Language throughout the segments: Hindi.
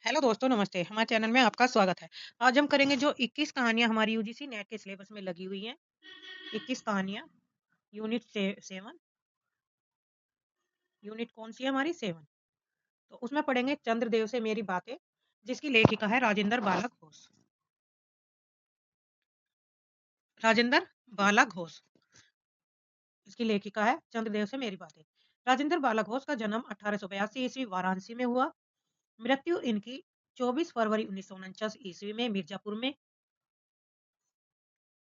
हेलो दोस्तों, नमस्ते। हमारे चैनल में आपका स्वागत है। आज हम करेंगे जो 21 कहानियाँ हमारी यूजीसी नेट के सिलेबस में लगी हुई हैं। 21 कहानियाँ, यूनिट से 7। यूनिट कौन सी है हमारी? 7। तो उसमें पढ़ेंगे चंद्रदेव से मेरी बातें, जिसकी लेखिका है राजेंद्र बाला घोष। राजेंद्र बाला घोष, इसकी लेखिका है चंद्रदेव से मेरी बातें। राजेंद्र बाला घोष का जन्म 1882 ईस्वी वाराणसी में हुआ। मृत्यु इनकी 24 फरवरी 1949 ईस्वी में मिर्जापुर में।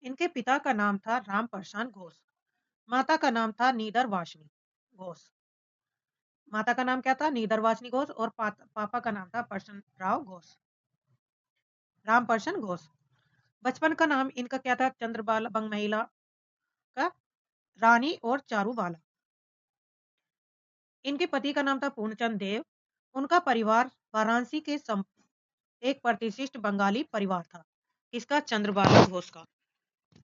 इनके पिता का नाम था राम प्रशांत घोष। माता का नाम था नीदर वाशनी घोष। माता का नाम क्या था? नीदर वाशनी घोष। और पापा का नाम था प्रसन्न राव घोष, राम प्रसन्न घोष। बचपन का नाम इनका क्या था? चंद्रबाला बंग महिला का रानी और चारूबाला। इनके पति का नाम था पूर्णचंद देव। उनका परिवार वाराणसी के एक प्रतिष्ठित बंगाली परिवार था। इसका चंद्रबाला घोष का।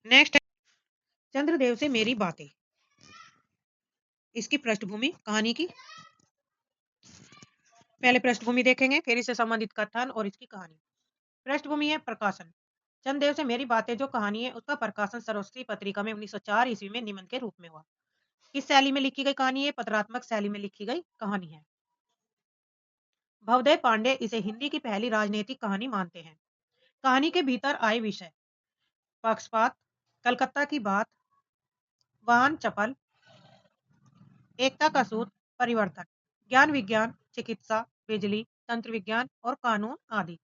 नेक्स्ट है चंद्रदेव से मेरी बातें। इसकी पृष्ठभूमि कहानी की पहले पृष्ठभूमि देखेंगे, फिर इससे संबंधित कथन और इसकी कहानी। पृष्ठभूमि है प्रकाशन। चंद्रदेव से मेरी बातें जो कहानी है उसका प्रकाशन सरस्वती पत्रिका में 1904 ईस्वी में निबंध के रूप में हुआ। किस शैली में लिखी गई कहानी है? पत्रात्मक शैली में लिखी गई कहानी है। भवदेव पांडे इसे हिंदी की पहली राजनीतिक कहानी मानते हैं। कहानी के भीतर आए विषय पक्षपात, कलकत्ता की बात, वाहन चपल, एकता का सूत्र, परिवर्तन, ज्ञान विज्ञान, चिकित्सा, बिजली, तंत्र विज्ञान और कानून आदि।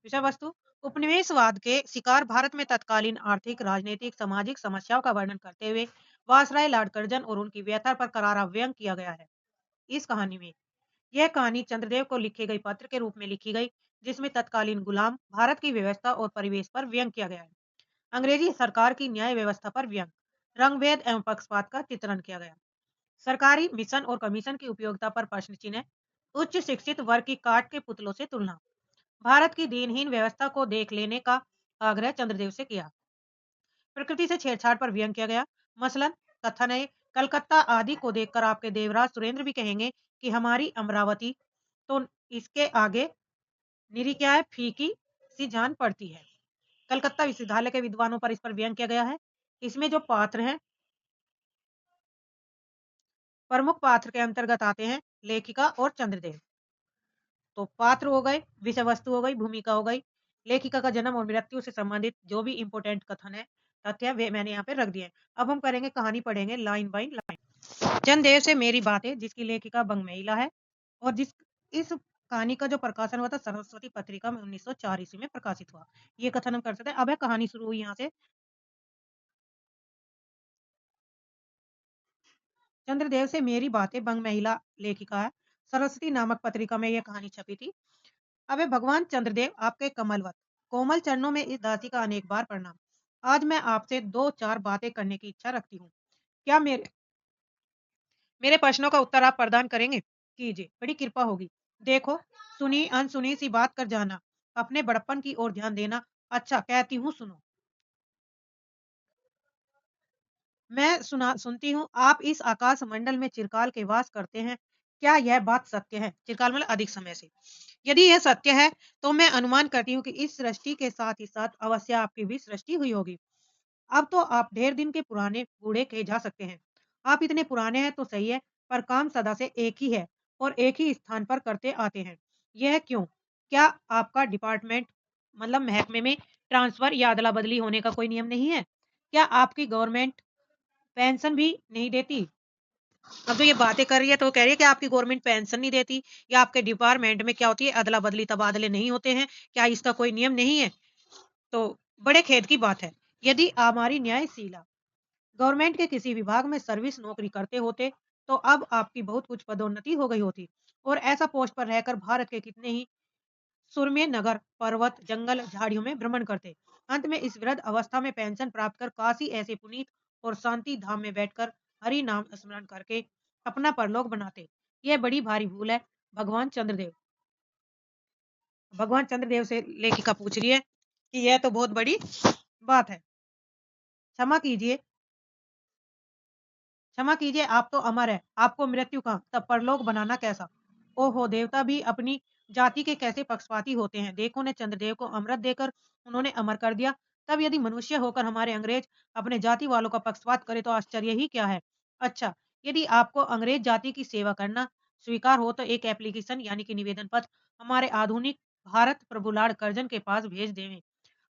विषय वस्तु उपनिवेशवाद के शिकार भारत में तत्कालीन आर्थिक, राजनीतिक, सामाजिक समस्याओं का वर्णन करते हुए वासराय, लॉर्ड कर्जन और उनकी व्यथा पर करारा व्यंग किया गया है। इस कहानी में यह कहानी चंद्रदेव को लिखे गई पत्र के रूप में लिखी गई, जिसमें तत्कालीन गुलाम भारत की व्यवस्था और परिवेश पर व्यंग किया गया है। अंग्रेजी सरकार की न्याय व्यवस्था पर व्यंग, रंगभेद एवं पक्षपात का चित्रण किया गया। सरकारी मिशन और कमीशन की उपयोगिता पर प्रश्न चिन्ह, उच्च शिक्षित वर्ग की काट के पुतलों से तुलना, भारत की दीनहीन व्यवस्था को देख लेने का आग्रह चंद्रदेव से किया। प्रकृति से छेड़छाड़ पर व्यंग किया गया। मसलन कथन है, कलकत्ता आदि को देखकर आपके देवराज सुरेंद्र भी कहेंगे कि हमारी अमरावती तो इसके आगे निरी क्या है, फीकी सी जान पड़ती है। कलकत्ता विश्वविद्यालय के विद्वानों पर इस पर व्यंग किया गया है। इसमें जो पात्र हैं, प्रमुख पात्र के अंतर्गत आते हैं लेखिका और चंद्रदेव। तो पात्र हो गए, विषय वस्तु हो गई, भूमिका हो गई, लेखिका का जन्म और मृत्यु से संबंधित जो भी इंपोर्टेंट कथन है, तथ्य है, वे मैंने यहाँ पे रख दिए हैं। अब हम करेंगे कहानी, पढ़ेंगे लाइन बाय लाइन। चंदेव से मेरी बातें, जिसकी लेखिका बंग महिला है और जिस इस कहानी का जो प्रकाशन हुआ था सरस्वती पत्रिका में 1904 ईस्वी में प्रकाशित हुआ। ये कथन हम कर सकते हैं। अब है कहानी शुरू हुई यहाँ से। चंद्रदेव से मेरी बातें बंग महिला लेखिका है। सरस्वती नामक पत्रिका में यह कहानी छपी थी। अबे भगवान चंद्रदेव, आपके कमलवत कोमल चरणों में इस दासी का अनेक बार प्रणाम। आज मैं आपसे दो चार बातें करने की इच्छा रखती हूँ। क्या मेरे मेरे प्रश्नों का उत्तर आप प्रदान करेंगे? कीजिए, बड़ी कृपा होगी। देखो, सुनी अनसुनी सी बात कर जाना, अपने बड़प्पन की ओर ध्यान देना। अच्छा, कहती हूँ सुनो। मैं सुनती हूँ आप इस आकाश मंडल में चिरकाल के वास करते हैं। क्या यह बात सत्य है? चिरकाल मतलब अधिक समय से। यदि यह सत्य है तो मैं अनुमान करती हूँ कि इस सृष्टि के साथ ही साथ अवश्य आपकी भी सृष्टि हुई होगी। अब तो आप ढेर दिन के पुराने बूढ़े कहे जा सकते हैं। आप इतने पुराने हैं तो सही है, पर काम सदा से एक ही है और एक ही स्थान पर करते आते हैं। यह क्यों? क्या आपका डिपार्टमेंट मतलब महकमे में ट्रांसफर या अदला बदली होने का कोई नियम नहीं है? क्या आपकी गवर्नमेंट पेंशन भी नहीं देती? अब जो ये बातें कर रही है तो वो कह रही है कि आपकी गवर्नमेंट पेंशन नहीं देती, या आपके डिपार्टमेंट में क्या होती है, अदला बदली तबादले नहीं होते हैं? क्या इसका कोई नियम नहीं है? तो बड़े खेद की बात है। यदि हमारी न्यायशीला गवर्नमेंट के किसी विभाग में सर्विस नौकरी करते होते तो अब आपकी बहुत कुछ पदोन्नति हो गई होती और ऐसा पोस्ट पर रहकर भारत के कितने ही सुरम्य नगर, पर्वत, जंगल, झाड़ियों में भ्रमण करते। अंत में इस वृद्ध अवस्था में पेंशन प्राप्त कर काशी ऐसे पुनीत और शांति धाम में बैठकर हरि नाम स्मरण करके अपना परलोक बनाते। यह बड़ी भारी भूल है। भगवान चंद्रदेव भगवान चंद्रदेव से लेखिका पूछ रही है कि यह तो बहुत बड़ी बात है। क्षमा कीजिए, क्षमा कीजिए, आप तो अमर है, आपको मृत्यु कहाँ, तब परलोक बनाना कैसा? ओहो! देवता भी अपनी जाति के कैसे पक्षपाती होते हैं। देखो ने चंद्रदेव को अमृत देकर उन्होंने अमर कर दिया। तब यदि मनुष्य होकर हमारे अंग्रेज अपने जाति वालों का पक्षपात करे तो आश्चर्य ही क्या है? अच्छा, यदि आपको अंग्रेज जाति की सेवा करना स्वीकार हो तो एक एप्लीकेशन यानी कि निवेदन पत्र हमारे आधुनिक भारत प्रभु लॉर्ड कर्जन के पास भेज देवें।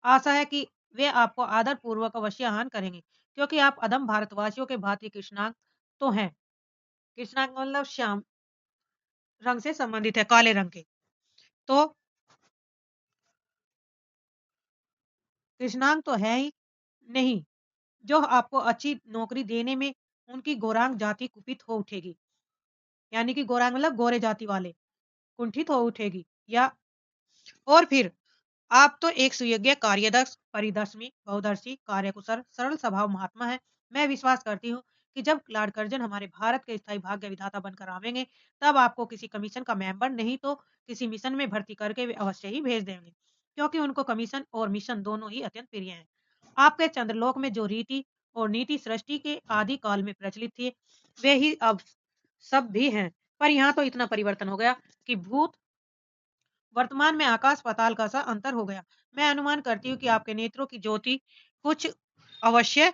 आशा है कि वे आपको आदर पूर्वक अवश्य आह्वान करेंगे, क्योंकि आप अदम भारतवासियों के भांति कृष्णांग तो हैं। कृष्णांग मतलब श्याम रंग से संबंधित है, काले रंग के। तो कृष्णांग तो है ही नहीं, जो आपको अच्छी नौकरी देने में उनकी गौरांग जाति कुपित हो उठेगी। यानी कि गौरांग मतलब गोरे जाति वाले, कुंठित हो उठेगी। या और फिर आप तो एक सुयोग्य कार्यदक्ष, परिदर्शी, बहुदर्शी, कार्यकुशल, सरल स्वभाव महात्मा है। मैं विश्वास करती हूँ कि जब लॉर्ड कर्जन हमारे भारत के स्थायी भाग्य विधाता बनकर आवेंगे, तब आपको किसी कमीशन का मेंबर नहीं तो किसी मिशन में भर्ती करके वे अवश्य ही भेज देंगे, क्योंकि उनको कमीशन और मिशन दोनों ही अत्यंत प्रिय हैं। आपके चंद्रलोक में जो रीति और नीति सृष्टि के आदि काल में प्रचलित थी, वे ही अब सब भी हैं। पर यहाँ तो इतना परिवर्तन हो गया कि भूत वर्तमान में आकाश पाताल का सा अंतर हो गया। मैं अनुमान करती हूँ कि आपके नेत्रों की ज्योति कुछ अवश्य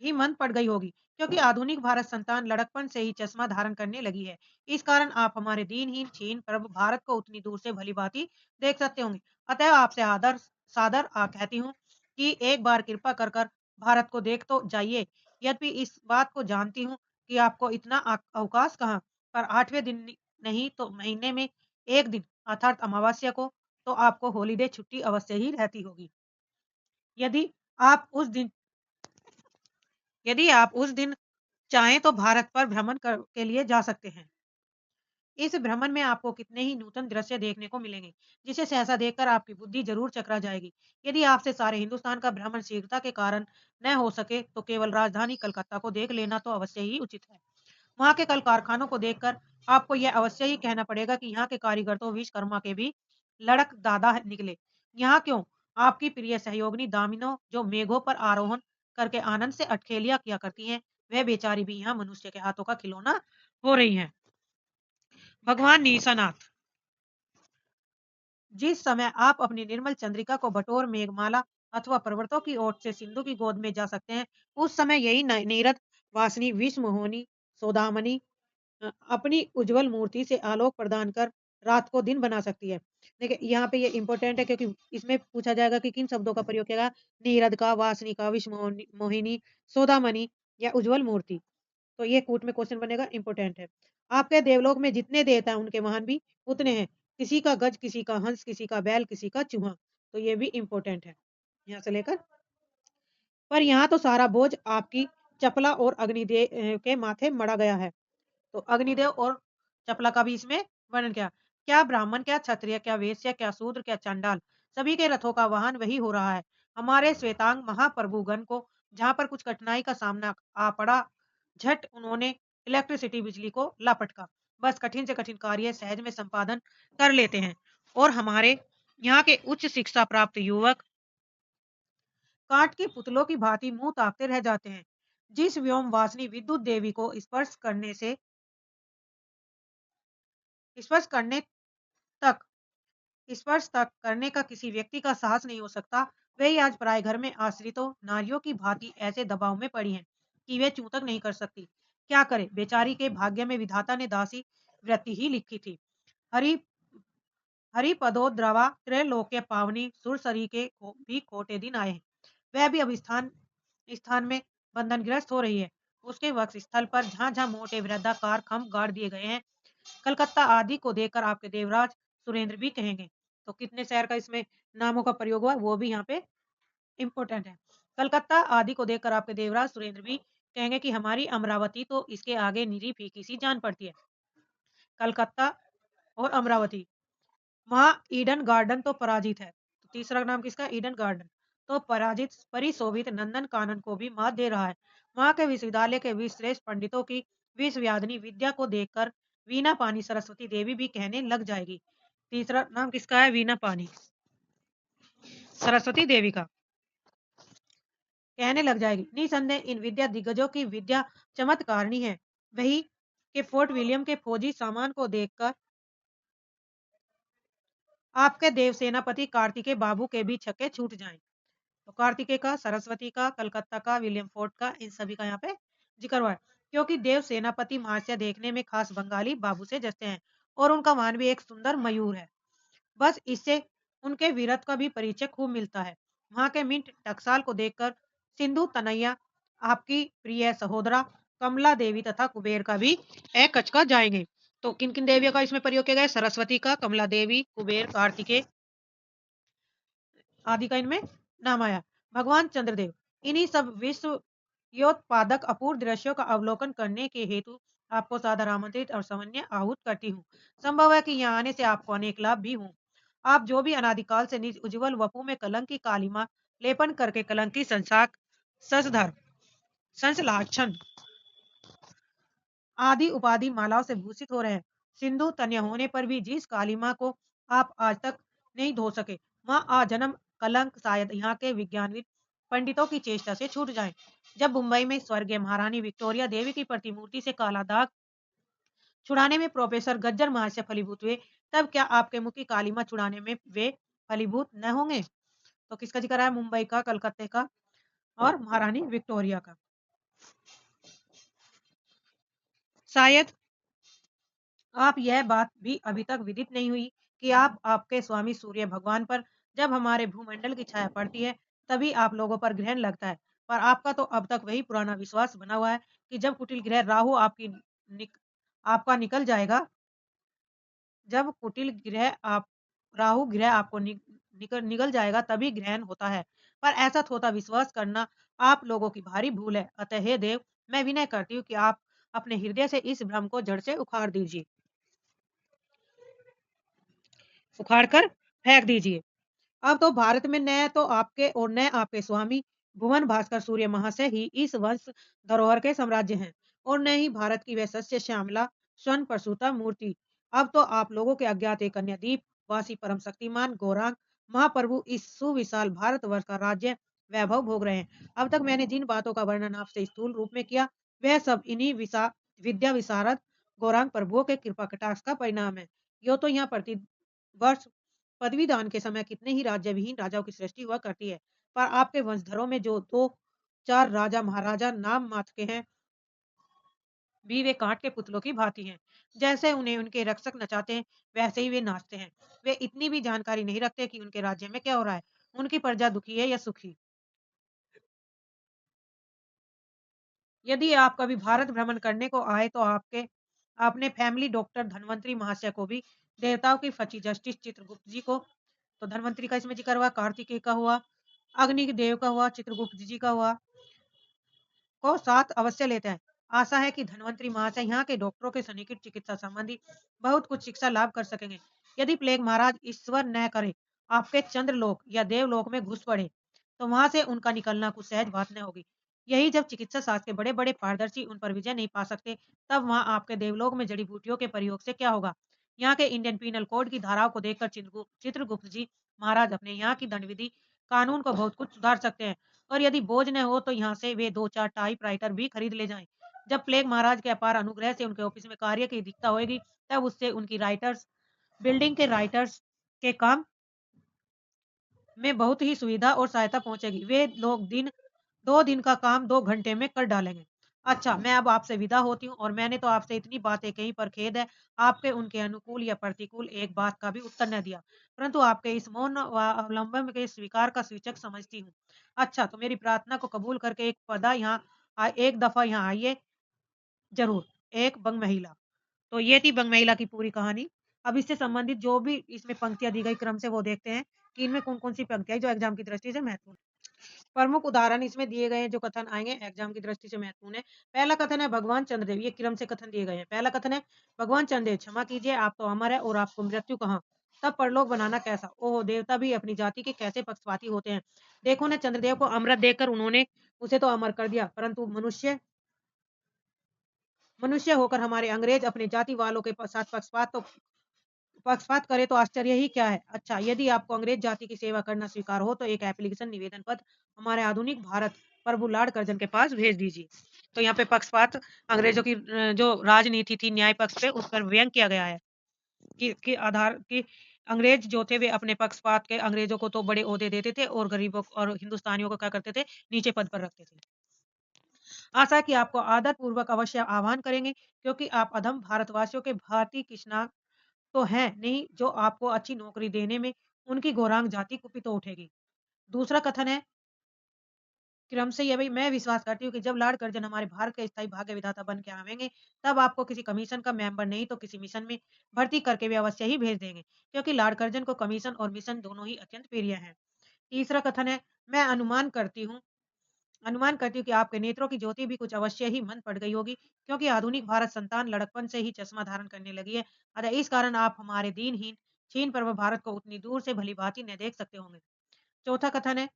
ही मंद पड़ गई होगी, क्योंकि आधुनिक भारत संतान लड़कपन से ही चश्मा धारण करने लगी है। इस कारण आप हमारे दीनहीन छीन प्रभु भारत को उतनी दूर से भली भांति देख सकते होंगे। अतः आपसे आदर सादर कहती हूँ कि एक बार कृपा कर कर भारत को देख तो जाइए। यद्यपि इस बात को जानती हूँ कि आपको इतना अवकाश कहाँ, पर 8वें दिन नहीं तो महीने में एक दिन अर्थात अमावस्या को तो आपको हॉलीडे छुट्टी अवश्य ही रहती होगी। यदि आप उस दिन यदि आप उस दिन चाहें तो भारत पर भ्रमण के लिए जा सकते हैं। इस भ्रमण में आपको कितने ही नूतन दृश्य देखने को मिलेंगे, जिसे सहसा देखकर आपकी बुद्धि जरूर चकरा जाएगी। यदि आपसे सारे हिंदुस्तान का भ्रमण शीघ्रता के कारण न हो सके तो केवल राजधानी कलकत्ता को देख लेना तो अवश्य ही उचित है। वहाँ के कल कारखानों को देखकर आपको यह अवश्य ही कहना पड़ेगा कि यहाँ के कारीगर तो विश्वकर्मा के भी लड़क दादा निकले। यहाँ क्यों, आपकी प्रिय सहयोगिनी दामिनो जो मेघों पर आरोहण करके आनंद से अटखेलियां किया करती हैं, वह बेचारी भी यहाँ मनुष्य के हाथों का खिलौना हो रही हैं। भगवान निशानाथ, जिस समय आप अपनी निर्मल चंद्रिका को बटोर मेघमाला अथवा पर्वतों की ओट से सिंधु की गोद में जा सकते हैं, उस समय यही नीरद वासनी विश्व मोहिनी सौदामनी अपनी उज्जवल मूर्ति से आलोक प्रदान कर रात को दिन बना सकती है। देखिए यहाँ पे ये इंपॉर्टेंट है, क्योंकि इसमें पूछा जाएगा कि किन शब्दों का प्रयोग किया गया। नीरद का, वासनी का, विश्व मोहिनी, सौदामणि या उज्जवल मूर्ति। तो ये कूट में क्वेश्चन बनेगा, इंपॉर्टेंट है। आपके देवलोक में जितने देवता हैं उनके वाहन भी उतने हैं। किसी का गज, किसी का हंस, किसी का बैल, किसी का चूहा। तो ये भी इंपॉर्टेंट है। यहाँ से लेकर पर यहाँ तो सारा बोझ आपकी चपला और अग्निदेव के माथे मढ़ा गया है। तो अग्निदेव और चपला का भी इसमें वर्णन किया। क्या ब्राह्मण, क्या क्षत्रिय, क्या वैश्य, क्या शूद्र, क्या चंडाल, सभी के रथों का वाहन वही हो रहा है। हमारे श्वेतांग महाप्रभुगण को जहाँ पर कुछ कठिनाई का सामना आ पड़ा, झट उन्होंने इलेक्ट्रिसिटी बिजली को लापटका। बस कठिन से कठिन कार्य सहज में संपादन कर लेते हैं। और हमारे यहाँ के उच्च शिक्षा प्राप्त युवक काठ के पुतलों की भांति मुंह ताकते रह जाते हैं। जिस व्योम वासनी विद्युत देवी को स्पर्श करने तक स्पर्श तक करने का किसी व्यक्ति का साहस नहीं हो सकता, वही आज पराए घर में आश्रितों नारियों की भांति ऐसे दबाव में पड़ी हैं कि वे चूं तक नहीं कर सकती। क्या करे, बेचारी के भाग्य में विधाता ने दासी वृत्ति ही लिखी थी। हरि हरिपदोद्रवा त्रैलोक्य पावनी सुरसरी के भी खोटे दिन आए हैं। वह भी अब स्थान स्थान में बंधनग्रस्त हो रही है। उसके वक्ष स्थल पर जहां जहां मोटे वृद्धाकार खम्भ गाड़ दिए गए हैं। कलकत्ता आदि को देखकर आपके देवराज सुरेंद्र भी कहेंगे। तो कितने शहर का इसमें नामों का प्रयोग हुआ वो भी यहाँ पे इम्पोर्टेंट है। कलकत्ता आदि को देखकर आपके देवराज सुरेंद्र भी कहेंगे कि हमारी अमरावती तो इसके आगे निरी फीकी सी जान पड़ती है। कलकत्ता और अमरावती, वहाँ ईडन गार्डन तो पराजित है। तो तीसरा नाम किसका, ईडन गार्डन तो पराजित परिशोभित नंदन कानन को भी मात दे रहा है। वहाँ के विश्वविद्यालय के विश्रेष्ठ पंडितों की विश्वव्याधिनी विद्या को देखकर वीणा पानी सरस्वती देवी भी कहने लग जाएगी। तीसरा नाम किसका है, वीणा पानी सरस्वती देवी का। कहने लग जाएगी। निसंदेह इन विद्या दिग्गजों की विद्या चमत्कारनी है। वही के फोर्ट विलियम के फौजी सामान को देखकर आपके देव सेनापति कार्तिकेय बाबू के भी छक्के छूट जाएं। तो कार्तिकेय का, सरस्वती का, कलकत्ता का, विलियम फोर्ट का, इन सभी का यहाँ पे जिक्र हुआ है। क्योंकि देव सेनापति महाशय देखने में खास बंगाली बाबू से जचते हैं और उनका वाहन भी एक सुंदर मयूर है। बस इससे उनके वीरत्व का भी परिचय खूब मिलता है। वहाँ के मिंट टकसाल को देखकर सिंधु तनैया आपकी प्रिय सहोदरा कमला देवी तथा कुबेर का भी कचका जाएंगे। तो किन किन देवियों का इसमें प्रयोग किया गया है? सरस्वती का, कमला देवी, कुबेर, कार्तिकेय आदि का इनमें नाम आया। भगवान चंद्रदेव इन्हीं सब विश्व योत्पादक अपूर्व दृश्यों का अवलोकन करने के हेतु आपको सादर आमंत्रित और समन्वय आहूत करती हूँ। संभव है कि यहाँ आने से आपको अनेक लाभ भी हों। आप जो भी अनादिकाल से निज उज्जवल वपु में कलंक की कालिमा लेपन करके कलंक की संसाक सजधर संसलाक्षण आदि उपाधि मालाओं से भूषित हो रहे हैं। सिंधु तन्य होने पर भी जिस कालिमा को आप आज तक नहीं धो सके, वह आजन्म कलंक शायद यहाँ के विज्ञानविद पंडितों की चेष्टा से छूट जाए। जब मुंबई में स्वर्गीय महारानी विक्टोरिया देवी की प्रतिमूर्ति से काला दाग छुड़ाने में प्रोफेसर गज्जर महाशय फलीभूत हुए, तब क्या आपके मुख की कालिमा छुड़ाने में वे फलीभूत न होंगे? तो किसका जिक्र है? मुंबई का, कलकत्ते का और महारानी विक्टोरिया का। शायद आप यह बात भी अभी तक विदित नहीं हुई कि आप आपके स्वामी सूर्य भगवान पर जब हमारे भूमंडल की छाया पड़ती है, तभी आप लोगों पर ग्रहण लगता है। पर आपका तो अब तक वही पुराना विश्वास बना हुआ है कि जब कुटिल ग्रह राहु आपका निकल जाएगा, जब कुटिल ग्रह आप राहु ग्रह आपको निगल जाएगा तभी ग्रहण होता है। पर ऐसा थोथा विश्वास करना आप लोगों की भारी भूल है। अतः हे देव, मैं विनय करती हूँ कि आप अपने हृदय से इस भ्रम को जड़ से उखाड़ कर फेंक दीजिए। अब तो भारत में न तो आपके और न आपके स्वामी भुवन भास्कर सूर्य महाशय ही इस वंश धरोहर के साम्राज्य हैं और न ही भारत की वह सस्य श्यामला स्वर्ण प्रसूता मूर्ति। अब तो आप लोगों के अज्ञात एक अन्य द्वीप वासी परम शक्तिमान गौरांग महाप्रभु इस सुविशाल भारतवर्ष का राज्य वैभव भोग रहे हैं। अब तक मैंने जिन बातों का वर्णन आपसे स्थूल रूप में किया, वह सब इन्हीं विद्या विशारद गौरांग प्रभुओं के कृपा कटाक्ष का परिणाम है। यो तो यहाँ प्रति वर्ष पदवी दान के समय कितने ही राज्य विहीन राजाओं की सृष्टि हुआ करती है, पर आपके वंशधरों में जो दो चार राजा महाराजा नाम मात्र के हैं, भी वे कांट के पुतलों की भांति हैं। जैसे उन्हें उनके रक्षक नचाते हैं, वैसे ही वे नाचते हैं। वे इतनी भी जानकारी नहीं रखते कि उनके राज्य में क्या हो रहा है, उनकी प्रजा दुखी है या सुखी। यदि आप कभी भारत भ्रमण करने को आए तो आपने फैमिली डॉक्टर धनवंतरी महाशय को भी, देवताओं की फची जस्टिस चित्रगुप्त जी को, तो धनवंतरी का इसमें जिक्र हुआ, कार्तिकेय का हुआ, अग्नि देव का हुआ, चित्रगुप्त जी का हुआ, को साथ अवश्य लेते हैं। आशा है कि धनवंतरी महाशय यहाँ के डॉक्टरों के सनिकट चिकित्सा संबंधी बहुत कुछ शिक्षा लाभ कर सकेंगे। यदि प्लेग महाराज ईश्वर न करे आपके चंद्रलोक या देवलोक में घुस पड़े, तो वहां से उनका निकलना कुछ सहज बात न होगी। यही जब चिकित्सा शास्त्र के बड़े बड़े पारदर्शी उन पर विजय नहीं पा सकते, तब वहां आपके देवलोक में जड़ी बूटियों के प्रयोग से क्या होगा। यहाँ के इंडियन पीनल कोड की धाराओं को देखकर चित्रगुप्त जी महाराज अपने यहाँ की दंड विधि कानून को बहुत कुछ सुधार सकते हैं। और यदि बोझ न हो तो यहाँ से वे दो चार टाइप राइटर भी खरीद ले जाएं। जब प्लेग महाराज के अपार अनुग्रह से उनके ऑफिस में कार्य की दिक्कत होगी, तब उससे उनकी राइटर्स बिल्डिंग के राइटर्स के काम में बहुत ही सुविधा और सहायता पहुंचेगी। वे लोग 2 दिन का काम 2 घंटे में कर डालेंगे। अच्छा, मैं अब आपसे विदा होती हूँ और मैंने तो आपसे इतनी बातें कही, पर खेद है आपके उनके अनुकूल या प्रतिकूल एक बात का भी उत्तर न दिया, परंतु आपके इस मौन व अवलंबन के स्वीकार का सूचक समझती हूँ। अच्छा, तो मेरी प्रार्थना को कबूल करके एक दफा यहाँ आइए जरूर। एक बंग महिला। तो ये थी बंग महिला की पूरी कहानी। अब इससे संबंधित जो भी इसमें पंक्तियाँ दी गई क्रम से वो देखते हैं कि इनमें कौन-कौन सी पंक्तियाँ हैं जो एग्ज़ाम की दृष्टि से महत्वपूर्ण है। प्रमुख उदाहरण इसमें दिए गए हैं जो कथन आएँगे एग्ज़ाम की दृष्टि से महत्वपूर्ण है। पहला कथन है भगवान चंद्रदेव, ये क्रम से कथन दिए गए हैं। पहला कथन है भगवान चंद्रदेव क्षमा कीजिए आप तो अमर है और आपको मृत्यु कहाँ? तब परलोक बनाना कैसा? ओहो! देवता भी अपनी जाति के कैसे पक्षपाती होते हैं। देखो ना चंद्रदेव को अमृत देकर उन्होंने उसे तो अमर कर दिया, परंतु मनुष्य होकर हमारे अंग्रेज अपने जाति वालों के साथ पक्षपात करे तो आश्चर्य ही क्या है। अच्छा, यदि आपको अंग्रेज जाति की सेवा करना स्वीकार हो तो एक एप्लीकेशन निवेदन पत्र हमारे आधुनिक भारत प्रभु लॉर्ड कर्जन के पास भेज दीजिए। तो यहाँ पे पक्षपात अंग्रेजों की जो राजनीति थी न्याय पक्ष पे उस पर व्यंग किया गया है कि आधार कि अंग्रेज जो थे वे अपने पक्षपात के अंग्रेजों को तो बड़े ओहदे देते थे और गरीबों और हिंदुस्तानियों को क्या करते थे नीचे पद पर रखते थे। आशा है कि आपको आदर पूर्वक अवश्य आह्वान करेंगे क्योंकि आप अधम भारतवासियों के भारतीय किस्ना तो हैं नहीं जो आपको अच्छी नौकरी देने में उनकी गौरांग जाति कुपित तो उठेगी। दूसरा कथन है क्रम से ये भी मैं विश्वास करती हूँ कि जब लॉर्ड कर्जन हमारे भारत के स्थायी भाग्य विधाता बन के आवेंगे तब आपको किसी कमीशन का मेंबर नहीं तो किसी मिशन में भर्ती करके वे अवश्य ही भेज देंगे क्योंकि लॉर्ड कर्जन को कमीशन और मिशन दोनों ही अत्यंत प्रिय हैं। तीसरा कथन है मैं अनुमान करती हूँ कि आपके नेत्रों की ज्योति भी कुछ अवश्य ही मंद पड़ गई होगी क्योंकि आधुनिक भारत संतान लड़कपन से ही चश्मा धारण करने लगी है। अतः इस कारण आप हमारे दीनहीन छीन पर्व भारत को उतनी दूर से भली भांति न देख सकते होंगे। चौथा कथन है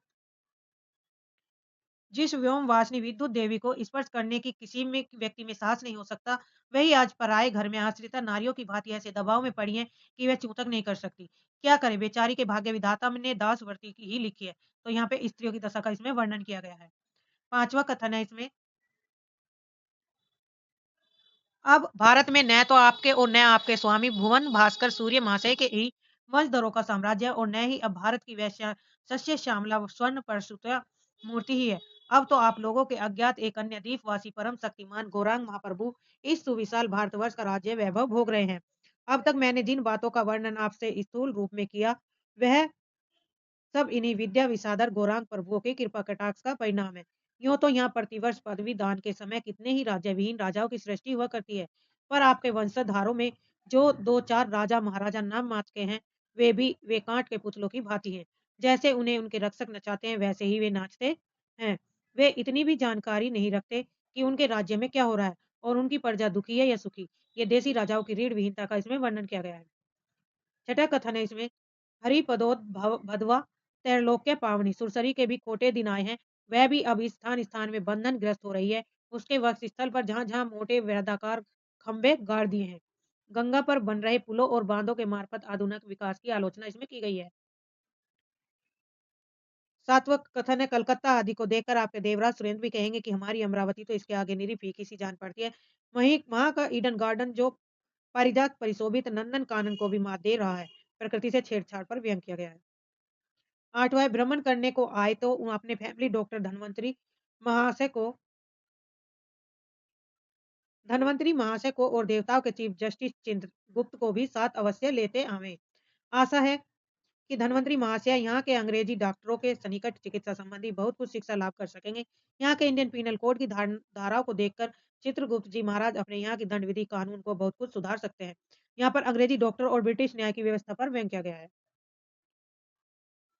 जिस व्योम वासनी विद्युत देवी को स्पर्श करने की किसी में व्यक्ति में साहस नहीं हो सकता वही आज पराए घर में आश्रिता नारियों की भांति ऐसे दबाव में पड़ी है कि वह चूतक नहीं कर सकती। क्या करे बेचारी के भाग्य विधाता ने दासवर्ती की ही लिखी है। तो यहाँ पे स्त्रियों की दशा का इसमें वर्णन किया गया है। पांचवा कथन है इसमें अब भारत में न तो आपके और न आपके स्वामी भुवन भास्कर सूर्य महाशय के ही वंशधरों का साम्राज्य है और न ही अब भारत की वैश्य सस्य श्यामला स्वर्ण परसुता मूर्ति ही है। अब तो आप लोगों के अज्ञात एक अन्य द्वीपवासी परम शक्तिमान गौरांग महाप्रभु इस सुविशाल भारतवर्ष का राज्य वैभव भोग रहे हैं। अब तक मैंने जिन बातों का वर्णन आपसे स्थूल रूप में किया वह सब इन्हीं विद्या विसाधर गौरांग प्रभुओं की कृपा कटाक्ष का परिणाम है। यूं तो यहाँ प्रतिवर्ष पदवी दान के समय कितने ही राज्य विहीन राजाओं की सृष्टि हुआ करती है पर आपके वंशधारों में जो दो चार राजा महाराजा नाम मात्र के हैं वे कांट के पुतलों की भांति हैं। जैसे उन्हें उनके रक्षक नचाते हैं वैसे ही वे नाचते हैं। वे इतनी भी जानकारी नहीं रखते कि उनके राज्य में क्या हो रहा है और उनकी प्रजा दुखी है या सुखी। ये देसी राजाओं की रीढ़ विहीनता का इसमें वर्णन किया गया है। छठा कथन है इसमें हरिपदोत भदवा त्रैलोक्य पावनी सुरसरी के भी खोटे दिन आए हैं। वह भी अब स्थान स्थान में बंधन ग्रस्त हो रही है। उसके वक्ष स्थल पर जहां जहां मोटे वृहदाकार खंबे गाड़ दिए हैं। गंगा पर बन रहे पुलों और बांधों के मार्फत आधुनिक विकास की आलोचना इसमें की गई है। सातवां कथन है कलकत्ता आदि को देखकर आपके देवराज सुरेंद्र भी कहेंगे कि हमारी अमरावती तो इसके आगे निरी फीकी सी जान पड़ती है। वहीं वहां का ईडन गार्डन जो पारिजात परिशोभित नंदन कानन को भी मात दे रहा है। प्रकृति से छेड़छाड़ पर व्यंग किया गया है। आठवां है भ्रमण करने को आए तो अपने फैमिली डॉक्टर महाशय को धनवंतरी महाशय को और देवताओं के चीफ जस्टिस चिंद्रगुप्त को भी साथ अवश्य लेते आवे। आशा है कि धनवंतरी महाशय यहाँ के अंग्रेजी डॉक्टरों के सन्निकट चिकित्सा संबंधी बहुत कुछ शिक्षा लाभ कर सकेंगे। यहाँ के इंडियन पीनल कोड की धाराओं को देखकर चित्रगुप्त जी महाराज अपने यहाँ की दंड विधि कानून को बहुत कुछ सुधार सकते हैं। यहाँ पर अंग्रेजी डॉक्टर और ब्रिटिश न्याय की व्यवस्था पर व्यंग किया गया है।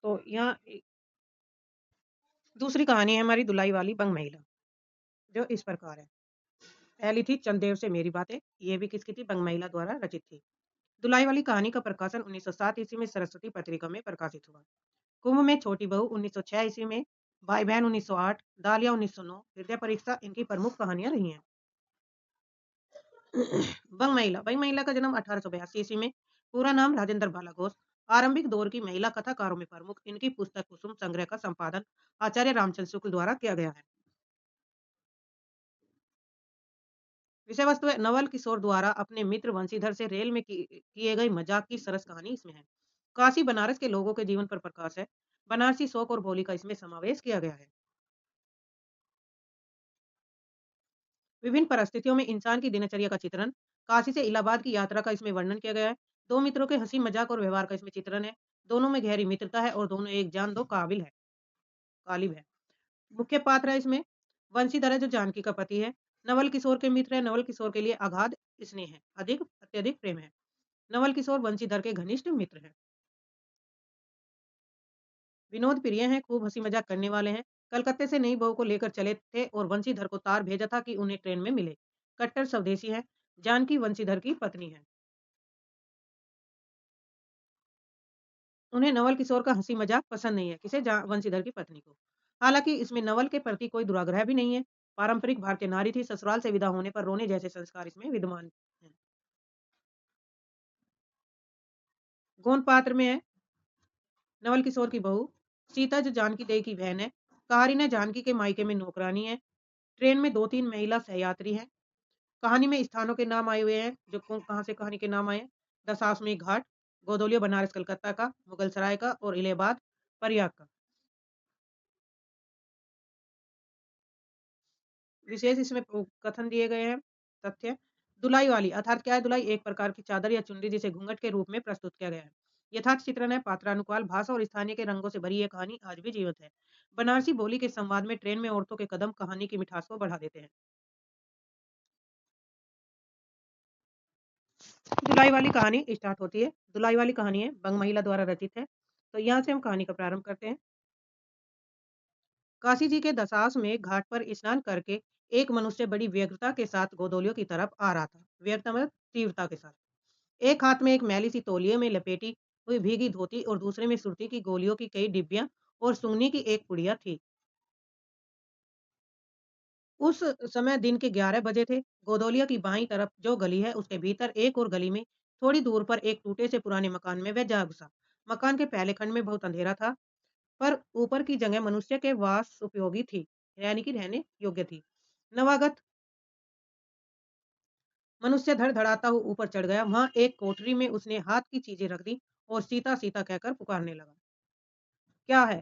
तो यहाँ दूसरी कहानी है हमारी दुलाई वाली बंग महिला जो इस प्रकार है। पहली थी चंदेव से मेरी बातें। ये भी किसकी थी बंग महिला द्वारा रचित थी। दुलाई वाली कहानी का प्रकाशन 1907 ईस्वी में सरस्वती पत्रिका में प्रकाशित हुआ। कुंभ में छोटी बहू 1906 ईस्वी में, भाई बहन 1908, दालिया 1909, हृदय परीक्षा इनकी प्रमुख कहानियां रही हैं। बंग महिला का जन्म 1882 ईस्वी में। पूरा नाम राजेंद्र बाला घोष। आरंभिक दौर की महिला कथाकारों में प्रमुख। इनकी पुस्तक कुसुम संग्रह का संपादन आचार्य रामचंद्र शुक्ल द्वारा किया गया है। विषय वस्तु है नवल किशोर द्वारा अपने मित्र वंशीधर से रेल में किए गई मजाक की सरस कहानी इसमें है। काशी बनारस के लोगों के जीवन पर प्रकाश है। बनारसी शोक और बोली का इसमें समावेश किया गया है। विभिन्न परिस्थितियों में इंसान की दिनचर्या का चित्रण। काशी से इलाहाबाद की यात्रा का इसमें वर्णन किया गया है। दो मित्रों के हंसी मजाक और व्यवहार का इसमें चित्रण है। दोनों में गहरी मित्रता है और दोनों एक जान दो काबिल है कालिब है। मुख्य पात्र है इसमें वंशीधर है जो जानकी का पति है। नवल किशोर के मित्र है। नवल किशोर के लिए अगाध स्नेह है, अधिक अत्यधिक प्रेम है। नवल किशोर वंशीधर के घनिष्ठ मित्र हैं। विनोद प्रिय हैं, खूब हंसी मजाक करने वाले हैं। कलकत्ते से नई बहू को लेकर चले थे और वंशीधर को तार भेजा था कि उन्हें ट्रेन में मिले। कट्टर स्वदेशी है। जानकी वंशीधर की पत्नी है। उन्हें नवल किशोर का हंसी मजाक पसंद नहीं है। किसे वंशीधर की पत्नी को। हालांकि इसमें नवल के प्रति कोई दुराग्रह भी नहीं है। पारंपरिक भारतीय नारी थी। ससुराल से विदा होने पर रोने जैसे संस्कार इसमें विद्यमान है। गौन पात्र में है नवल किशोर की बहू सीता जो जानकी देवी की बहन है। कहानी ने जानकी के मायके में नौकरानी है। ट्रेन में 2-3 महिला सहयात्री हैं। कहानी में स्थानों के नाम आए हुए हैं, जो कहाँ से कहानी के नाम आए हैं। दशाश्वमेध घाट, गोदोलिया बनारस कलकत्ता का, मुगल सराय का और इलाहाबाद प्रयाग का। विशेष इसमें कथन दिए गए हैं, तथ्य। दुलाई वाली अर्थात क्या है दुलाई? एक प्रकार की चादर या चुनरी जिसे घूंघट के रूप में प्रस्तुत किया गया है। यथार्थ चित्रण है, पात्रानुकाल भाषा और स्थानीय के रंगों से भरी यह कहानी आज भी जीवित है। बनारसी बोली के संवाद में ट्रेन में औरतों के कदम कहानी की मिठास को बढ़ा देते हैं। दुलाई वाली कहानी स्टार्ट होती है। दुलाई वाली कहानी है, बंग महिला द्वारा रचित है। तो यहाँ से हम कहानी का प्रारंभ करते हैं। काशी जी के दशाश्व में घाट पर स्नान करके एक मनुष्य बड़ी व्यग्रता के साथ गोदोलियों की तरफ आ रहा था। व्यग्रता मतलब तीव्रता के साथ। एक हाथ में एक मैली सी तौलिए में लपेटी हुई भीगी धोती और दूसरे में सुर्ती की गोलियों की कई डिब्बियां और सुंगनी की एक पुड़िया थी। उस समय दिन के 11 बजे थे। गोदोलिया की बाईं तरफ जो गली है उसके भीतर एक और गली में थोड़ी दूर पर एक टूटे से पुराने मकान में वह जा घुसा। मकान के पहले खंड में बहुत अंधेरा था, पर ऊपर की जगह मनुष्य के वास उपयोगी थी, यानी कि रहने योग्य थी। नवागत मनुष्य धड़धड़ाता हुआ ऊपर चढ़ गया। वहां एक कोठरी में उसने हाथ की चीजें रख दी और सीता सीता कहकर पुकारने लगा। क्या है?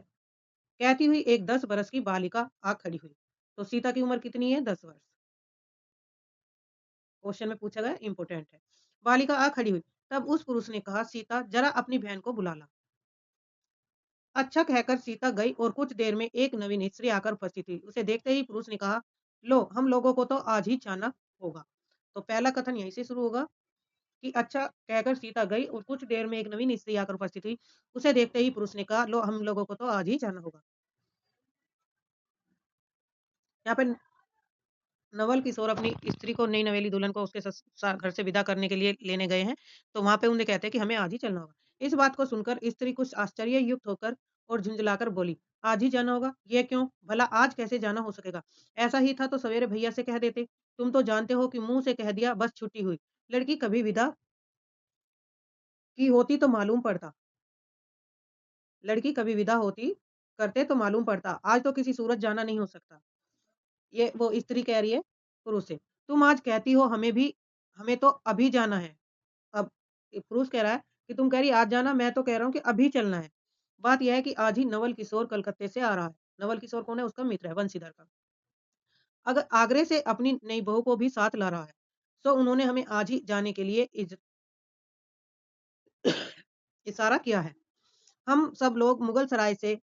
कहती हुई एक 10 बरस की बालिका आ खड़ी हुई। तो सीता की उम्र कितनी है? 10 वर्ष। क्वेश्चन में पूछा गया, इंपोर्टेंट है। बालिका आ खड़ी हुई। तब उस पुरुष ने कहा, सीता जरा अपनी बहन को बुला ला। अच्छा कहकर सीता गई और कुछ देर में एक नवीन स्त्री आकर उपस्थित हुई। उसे देखते ही पुरुष ने कहा, लो हम लोगों को तो आज ही जाना होगा। तो पहला कथन यहीं से शुरू होगा कि अच्छा कहकर सीता गई और कुछ देर में एक नवीन स्त्री आकर उपस्थित हुई। उसे देखते ही पुरुष ने कहा, लो हम लोगों को तो आज ही जाना होगा। यहाँ पे नवल किशोर अपनी स्त्री को, नई नवेली दुल्हन को उसके घर से विदा करने के लिए लेने गए हैं। तो वहां पे उन्हें कहते हैं कि हमें आज ही चलना होगा। इस बात को सुनकर स्त्री कुछ आश्चर्य युक्त होकर और झुंझलाकर बोली, आज ही जाना होगा? ये क्यों? भला आज कैसे जाना हो सकेगा? ऐसा ही था तो सवेरे भैया से कह देते। तुम तो जानते हो कि मुंह से कह दिया बस छुट्टी हुई। लड़की कभी विदा की होती तो मालूम पड़ता। लड़की कभी विदा होती करते तो मालूम पड़ता। आज तो किसी सूरत जाना नहीं हो सकता। ये वो स्त्री कह रही है पुरुष से। तुम आज कहती हो हमें तो अभी जाना है। अब ये पुरुष कह रहा है कि तुम कह रही आज जाना, मैं तो कह रहा हूँ कि अभी चलना है। बात यह है कि आज ही नवल किशोर कलकत्ते से आ रहा है। नवल किशोर कौन है? उसका मित्र है, वंशीधर का। अगर आगरे से अपनी नई बहू को भी साथ ला रहा है, तो उन्होंने हमें आज ही जाने के लिए इशारा किया है। हम सब लोग मुगल सराय से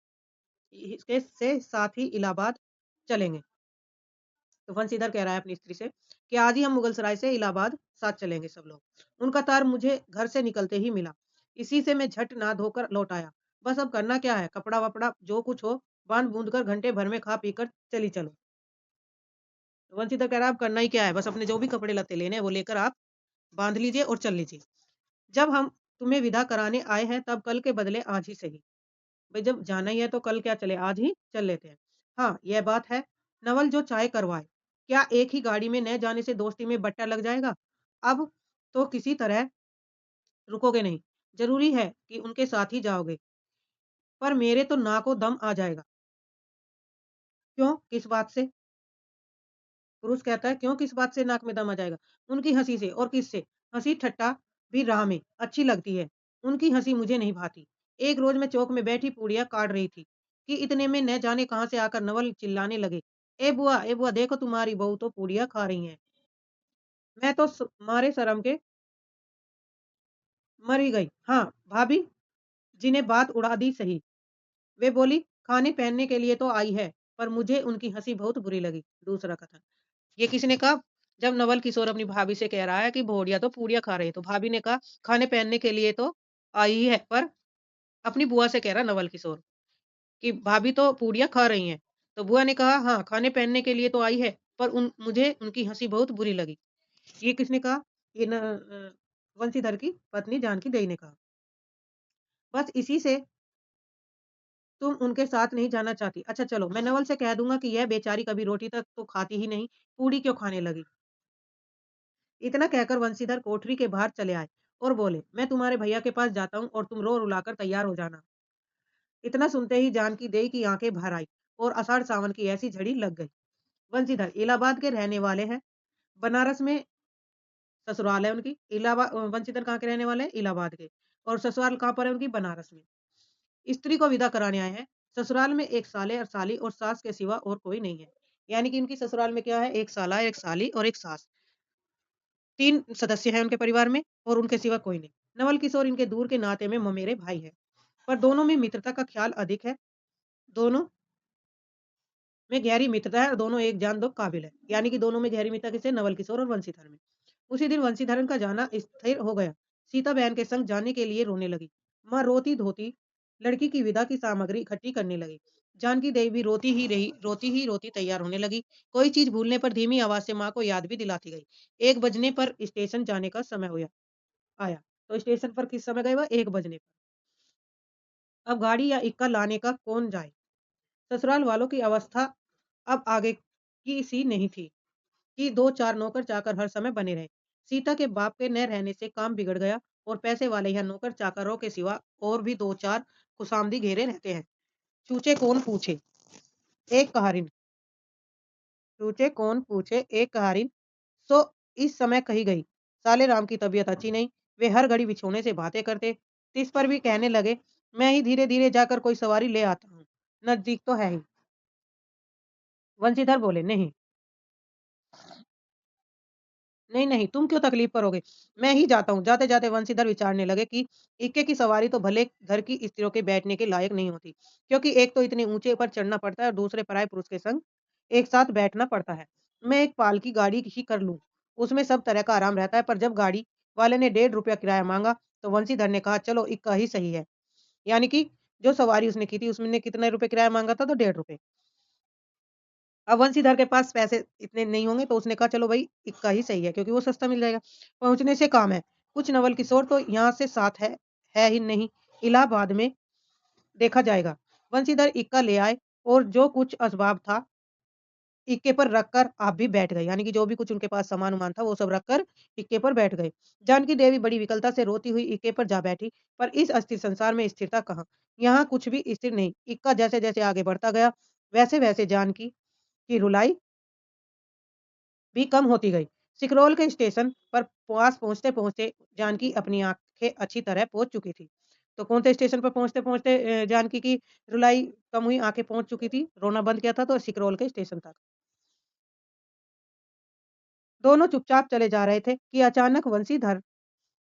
इसके से साथ ही इलाहाबाद चलेंगे। तो वंशीधर कह रहा है अपनी स्त्री से कि आज ही हम मुगल सराय से इलाहाबाद साथ चलेंगे सब लोग। उनका तार मुझे घर से निकलते ही मिला। इसी से मैं झट ना धोकर लौट आया। बस अब करना क्या है? कपड़ा वपड़ा जो कुछ हो बांध बूंद कर घंटे भर में खा पी कर चली चलो। तो वंशीधर कह रहा है अब करना ही क्या है? बस अपने जो भी कपड़े लत्ते लेने हैं वो लेकर आप बांध लीजिए और चल लीजिए। जब हम तुम्हें विदा कराने आए हैं तब कल के बदले आज ही सही। भाई जब जाना ही है तो कल क्या चले, आज ही चल लेते हैं। हाँ यह बात है, नवल जो चाय करवाए, क्या एक ही गाड़ी में न जाने से दोस्ती में बट्टा लग जाएगा? अब तो किसी तरह रुकोगे नहीं। जरूरी है कि उनके साथ ही जाओगे। पर मेरे तो नाको दम आ जाएगा। क्यों? किस बात से? पुरुष कहता है क्यों किस बात से नाक में दम आ जाएगा? उनकी हंसी से। और किससे? हंसी ठट्टा भी राह में अच्छी लगती है। उनकी हंसी मुझे नहीं भाती। एक रोज मैं चौक में बैठी पूड़ियाँ काट रही थी कि इतने में न जाने कहां से आकर नवल चिल्लाने लगे, ए बुआ देखो तुम्हारी बहू तो पूड़ियाँ खा रही है। मैं तो मारे शर्म के मरी गई। हाँ भाभी जी ने बात उड़ा दी सही। वे बोली खाने पहनने के लिए तो आई है, पर मुझे उनकी हंसी बहुत बुरी लगी। दूसरा कथन, ये किसने कहा? जब नवल किशोर अपनी भाभी से कह रहा है कि भोरिया तो पूड़ियाँ खा रहे हैं, तो भाभी ने कहा खाने पहनने के लिए तो आई ही है, पर अपनी बुआ से कह रहा नवल किशोर कि भाभी तो पूड़ियाँ खा रही हैं। तो बुआ ने कहा हाँ, खाने पहनने के लिए तो आई है, पर मुझे उनकी हंसी बहुत बुरी लगी। ये किसने कहा? ये वंशीधर की पत्नी जानकी देई ने कहा। बस इसी से तुम उनके साथ नहीं जाना चाहती। अच्छा चलो, मैं नवल से कह दूंगा कि यह बेचारी कभी रोटी तक तो खाती ही नहीं, पूड़ी क्यों खाने लगी। इतना कहकर वंशीधर कोठरी के बाहर चले आए और बोले, मैं तुम्हारे भैया के पास जाता हूँ और तुम रो रुलाकर तैयार हो जाना। इतना सुनते ही जानकी देई की आंखें भर आई। और आषाढ़ सावन की ऐसी झड़ी लग गई। बंसीधर इलाहाबाद के रहने वाले हैं। बनारस में ससुराल है उनकी। बंसीधर कहाँ के रहने वाले हैं? इलाहाबाद के। और ससुराल कहाँ पर है उनकी? बनारस में। स्त्री को विदा कराने आए हैं। ससुराल में एक साले और साली और सास के सिवा और कोई नहीं है। यानी कि उनकी ससुराल में क्या है? एक साला, एक साली और एक सास। 3 सदस्य हैं उनके परिवार में और उनके सिवा कोई नहीं। नवल किशोर इनके दूर के नाते में ममेरे भाई हैं, पर दोनों में मित्रता का ख्याल अधिक है। दोनों में गहरी मित्रता है और दोनों एक जान दो काबिल है। यानी कि दोनों में गहरी मित्रता किससे? नवल किशोर और वंशीधर में। उसी दिन वंशीधरन का जाना स्थिर हो गया। सीता बहन के संग जाने के लिए रोने लगी। माँ रोती धोती लड़की की विदा की सामग्री इकट्ठी करने लगी। जानकी देवी भी रोती ही रोती तैयार होने लगी। कोई चीज भूलने पर धीमी आवाज से माँ को याद भी दिलाती गई। 1 बजने पर स्टेशन जाने का समय हुआ आया। तो स्टेशन पर किस समय गए वह? 1 बजने पर। अब गाड़ी या इक्का लाने का कौन जाए? ससुराल वालों की अवस्था अब आगे की सी नहीं थी कि 2-4 नौकर-चाकर हर समय बने रहे। सीता के बाप के न रहने से काम बिगड़ गया और पैसे वाले यहाँ नौकर-चाकरों के सिवा और भी 2-4 खुशामदी घेरे रहते हैं। चूचे कौन पूछे? एक कहारिन चूचे कौन पूछे? एक कहारिन सो इस समय कही गई। साले राम की तबीयत अच्छी नहीं। वे हर घड़ी बिछोने से बातें करते। इस पर भी कहने लगे, मैं ही धीरे-धीरे जाकर कोई सवारी ले आता हूँ। नजदीक तो है ही। वंशीधर बोले, नहीं, नहीं, नहीं, तुम क्यों तकलीफ करोगे? मैं ही जाता हूँ। जाते-जाते वंशीधर विचारने लगे कि इक्के की सवारी तो भले घर की स्त्रियों के बैठने के लायक नहीं होती, क्योंकि एक तो इतने ऊँचे पर चढ़ना पड़ता है और दूसरे पराये पुरुष के संग एक साथ बैठना पड़ता है। मैं एक पालकी गाड़ी ही कर लूँ, उसमें सब तरह का आराम रहता है। पर जब गाड़ी वाले ने ₹1.5 किराया माँगा, तो वंशीधर ने कहा, चलो इक्का ही सही है। यानी कि जो सवारी उसने की थी, उसने कितने रुपए किराया माँगा था? तो ₹1.5। अब वंशीधर के पास पैसे इतने नहीं होंगे तो उसने कहा चलो भाई इक्का ही सही है क्योंकि वो सस्ता मिल जाएगा। पहुँचने से काम है। कुछ नवल किशोर तो यहाँ से साथ है ही नहीं, इलाहाबाद में देखा जाएगा। वंशीधर इक्का ले आए और जो कुछ असबाब था इक्के पर रखकर आप भी बैठ गए। यानी कि जो भी कुछ उनके पास सामान-वामान था वो सब रखकर इक्के पर बैठ गए। जानकी देवी बड़ी विकलता से रोती हुई इक्के पर जा बैठी, पर इस अस्थिर संसार में स्थिरता कहाँ? यहाँ कुछ भी स्थिर नहीं। इक्का जैसे-जैसे आगे बढ़ता गया, वैसे-वैसे जानकी की रुलाई भी कम होती गई। सिकरौल के स्टेशन पर पास पहुँचते-पहुँचते जानकी अपनी आँखें अच्छी तरह पोंछ चुकी थी। तो कौन से स्टेशन पर पहुँचते-पहुँचते जानकी की रुलाई कम हुई, आँखें पोंछ चुकी थी, रोना बंद किया था तो सिकरौल के स्टेशन तक। दोनों चुपचाप चले जा रहे थे कि अचानक बंशीधर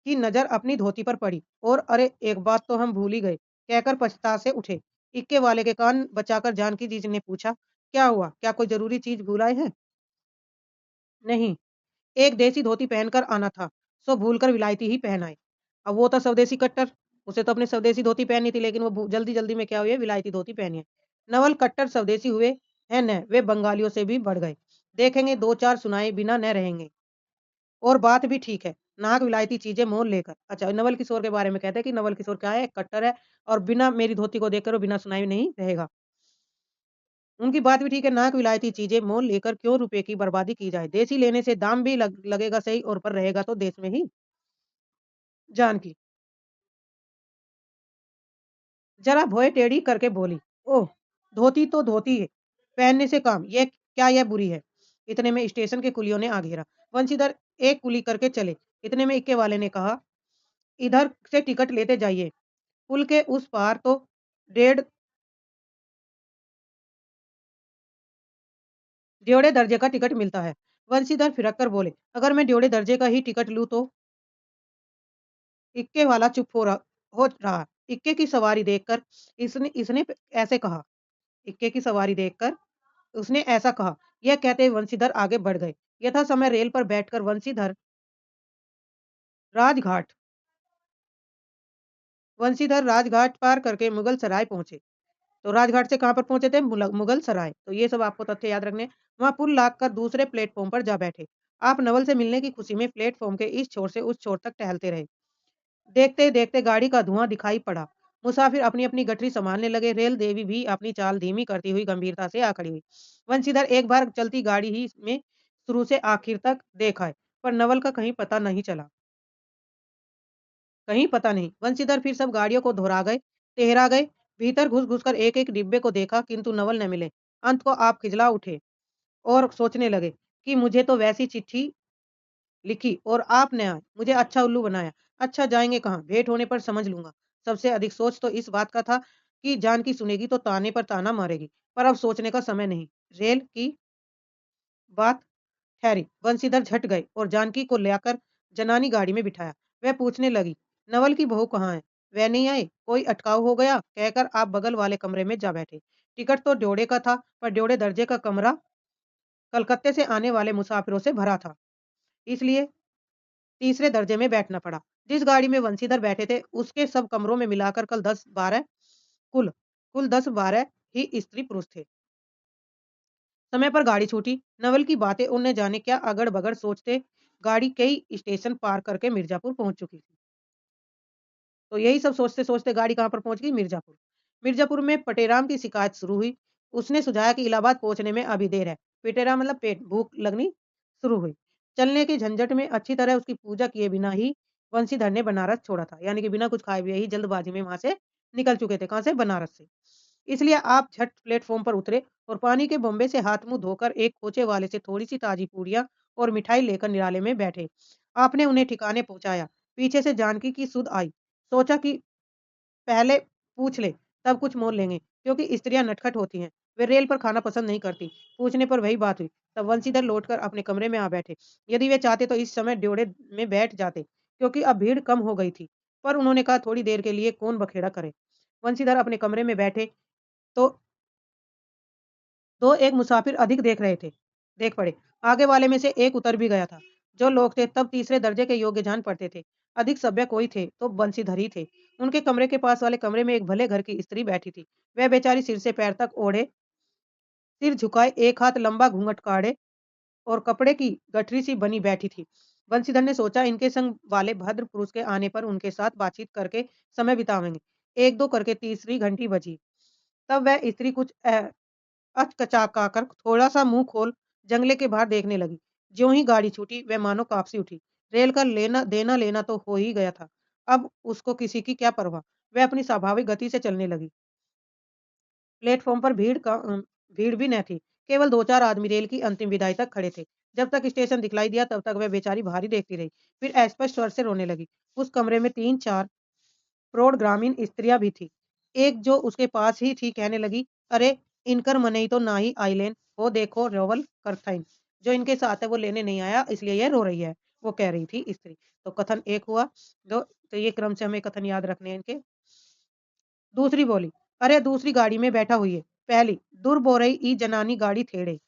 की नज़र अपनी धोती पर पड़ी और अरे! एक बात तो हम भूल ही गए, कहकर पछता से उठे। इक्के वाले के कान बचाकर जानकी जी ने पूछा, क्या हुआ? क्या कोई ज़रूरी चीज़ भूल आए हैं? नहीं। एक देसी धोती पहनकर आना था, सो भूलकर विलायती ही पहन आए। अब वो तो स्वदेशी कट्टर, उसे तो अपनी स्वदेशी धोती पहननी थी लेकिन वो जल्दी-जल्दी में क्या हुई है विलायती धोती पहनी है। नवल कट्टर स्वदेशी हुए हैं न, वे बंगालियों से भी बढ़ गए। देखेंगे 2-4 सुनाए बिना न रहेंगे। और बात भी ठीक है, नाक विलायती चीज़ें मोल लेकर अच्छा नवल किशोर के बारे में कहते हैं कि नवल किशोर क्या है, कट्टर है और बिना मेरी धोती को देखकर वो बिना सुनाए नहीं रहेगा। उनकी बात भी ठीक है, नाक विलायती चीज़ें मोल लेकर क्यों रुपए की बर्बादी की जाए? देसी लेने से दाम भी लगेगा सही और पर रहेगा तो देश में ही। जानकी ज़रा भौं टेढ़ी करके बोली, ओह! धोती तो धोती है, पहनने से काम, यह बुरी है। इतने में स्टेशन के कुलियों ने आ घेरा। वंशीधर एक कुली करके चले। इतने में इक्के वाले ने कहा, इधर से टिकट लेते जाइए, पुल के उस पार तो डेढ़ ड्योढ़े दर्जे का टिकट मिलता है। वंशीधर फिरक कर बोले, अगर मैं ड्योढ़े दर्जे का ही टिकट लूँ तो? इक्के वाला चुप हो रहा। इक्के की सवारी देखकर इसने इसने ऐसे कहा इक्के की सवारी देखकर उसने ऐसा कहा। यह कहते हुए वंशीधर आगे बढ़ गए। यथा समय रेल पर बैठकर राजघाट वंशीधर राजघाट पार करके मुगल सराय पहुंचे। तो राजघाट से कहाँ पर पहुंचे थे? मुगल सराय। तो ये सब आपको तथ्य याद रखने हैं। वहां पुल लाद कर दूसरे प्लेटफॉर्म पर जा बैठे। आप नवल से मिलने की खुशी में प्लेटफॉर्म के इस छोर से उस छोर तक टहलते रहे। देखते-देखते गाड़ी का धुआं दिखाई पड़ा। मुसाफिर अपनी-अपनी गठरी संभालने लगे। रेल देवी भी अपनी चाल धीमी करती हुई गंभीरता से आ खड़ी हुई। वंशीधर एक बार चलती गाड़ी ही में शुरू से आखिर तक देख आए, पर नवल का कहीं पता नहीं चला। कहीं पता नहीं। वंशीधर फिर सब गाड़ियों को दोहरा गए, तेहरा गए। भीतर घुस-घुस कर एक-एक डिब्बे को देखा किंतु नवल न मिले। अंत को आप खिजला उठे और सोचने लगे कि मुझे तो वैसी चिट्ठी लिखी और आप न आए। मुझे अच्छा उल्लू बनाया। अच्छा जाएँगे कहाँ? भेंट होने पर समझ लूँगा। सबसे अधिक सोच तो इस बात का था कि जानकी सुनेगी तो ताने पर ताना मारेगी, पर अब सोचने का समय नहीं। रेल की बात ठहरी। बंसीधर झट गए और जानकी को लाकर जनानी गाड़ी में बिठाया। वह पूछने लगी, "नवल की बहू कहाँ है? वह नहीं आई? कोई अटकाव हो गया?" कहकर आप बगल वाले कमरे में जा बैठे। टिकट तो ड्योढ़े का था, पर ड्योढ़े दर्जे का कमरा कलकत्ते से आने वाले मुसाफिरों से भरा था। इसलिए तीसरे दर्जे में बैठना पड़ा। जिस गाड़ी में बंसीधर बैठे थे, उसके सब कमरों में मिलाकर कल 10-12 कुल कुल 10-12 ही स्त्री-पुरुष थे। समय पर गाड़ी छूटी। नवल की बातें उन न जाने क्या अगड़-बगड़ सोचते गाड़ी कई स्टेशन पार करके मिर्ज़ापुर पहुँच चुकी थी। तो यही सब सोचते-सोचते गाड़ी कहाँ पर पहुँच गई? मिर्ज़ापुर। मिर्ज़ापुर में पटेराम की शिकायत शुरू हुई। उसने सुझाया कि इलाहाबाद पहुँचने में अभी देर है। पेटेराम मतलब पेट, भूख लगनी शुरू हुई। चलने की झंझट में अच्छी तरह उसकी पूजा किए बिना ही बंशीधर ने बनारस छोड़ा था। यानी कि बिना कुछ खाए-पिए ही जल्दबाजी में वहाँ से निकल चुके थे। कहाँ से? बनारस से। इसलिए आप झट प्लेटफ़ॉर्म पर उतरे और पानी के बॉम्बे से हाथ-मुँह धोकर एक खोचे वाले से थोड़ी-सी ताज़ी पूड़ियाँ और मिठाई लेकर निराले में बैठे। आपने उन्हें ठिकाने पहुँचाया। पीछे से जानकी की सुध आई। सोचा कि पहले पूछ ले, तब कुछ मोल लेंगे, क्योंकि स्त्रियाँ नटखट होती हैं। वे रेल पर खाना पसंद नहीं करती। पूछने पर वही बात हुई। तब बंशीधर लौटकर अपने कमरे में आ बैठे। यदि वे चाहते तो इस समय ड्योढ़े में बैठ जाते, क्योंकि अब भीड़ कम हो गई थी। पर उन्होंने कहा थोड़ी देर के लिए कौन बखेड़ा करे। बंशीधर अपने कमरे में बैठे तो एक मुसाफिर अधिक देख पड़े। आगे वाले में से एक उतर भी गया था। जो लोग थे तब तीसरे दर्जे के योग्य जान पड़ते थे। अधिक सभ्य कोई थे तो बंशीधर ही थे। उनके कमरे के पास वाले कमरे में एक भले घर की स्त्री बैठी थी। वह बेचारी सिर से पैर तक ओढ़े, सिर झुकाए, एक हाथ लंबा घूंघट काढ़े और कपड़े की गठरी सी बनी बैठी थी। बंशीधर ने सोचा इनके संग वाले भद्र पुरुष के आने पर उनके साथ बातचीत करके समय बितावेंगे। एक दो करके तीसरी घंटी बजी। तब वह स्त्री कुछ अचकचाकर थोड़ा-सा मुँह खोल जंगले के बाहर देखने लगी। ज्यों ही गाड़ी छूटी, वह मानो काँप-सी उठी। रेल का देना-लेना तो हो ही गया था। अब उसको किसी की क्या परवाह? वह अपनी स्वाभाविक गति से चलने लगी। प्लेटफ़ॉर्म पर भीड़ भी न थी। केवल 2-4 आदमी रेल की अंतिम विदाई तक खड़े थे। जब तक स्टेशन दिखलाई दिया, तब तक वह बेचारी बाहर ही देखती रही। फिर अस्पष्ट स्वर से रोने लगी। उस कमरे में 3-4 प्रौढ़ ग्रामीण स्त्रियाँ भी थीं। एक जो उसके पास ही थी कहने लगी, "अरे! इनकर मनई तो ना ही आइलेन, वो देखो रोवल करथईन। जो इनके साथ है वो लेने नहीं आया इसलिए ये रो रही है।" वो कह रही थी स्त्री। तो कथन 1 हुआ, 2 तो ये क्रम से हमें कथन याद रखने हैं इनके। दूसरी बोली, "अरे! दूसरी गाड़ी में बैठा हुई है।" पहली, "दुर बोरई ई जनानी गाड़ी थेड़े।"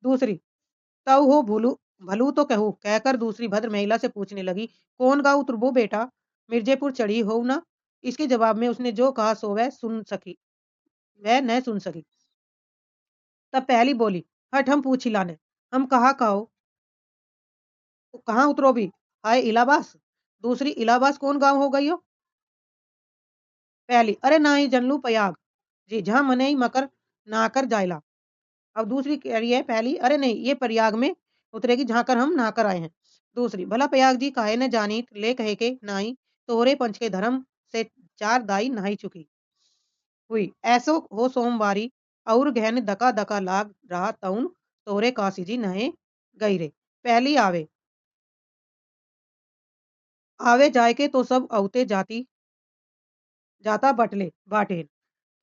दूसरी, "तऊ हो भलू तो कहूँ।" कहकर दूसरी भद्र महिला से पूछने लगी, "कौन गाँव तुरबो बेटा? मिर्ज़ेपुर चढ़ी होऊ ना?" इसके जवाब में उसने जो कहा सो वह न सुन सकी। तब पहली बोली, "हट हम पूछी लाने, हम कहाँ का हो? कहाँ उतरो भी? हाय इलाहाबास?" दूसरी, "इलाहाबास कौन गाँव हो गई हो?" पहली, "अरे नाई जनलू पयाग, जी जहाँ मनई मकर नहाकर जायला।" अब दूसरी कह रही है पहली, "अरे नहीं, ये प्रयाग में उतरेगी जहाँ कर हम नहाकर आए हैं।" दूसरी, "भला प्रयाग जी काहे न जानित ले कहे के नाई, तोहरे पंच के धर्म से 4 दाई नहाई चुकी हुई। ऐसो हो सोमवारी और गहन दका दका लाग रहा तउन तोहरे काशी जी नहे गई रे। पहली आवे आवे जाए के तो सब अवते जाता बटले बाटेन।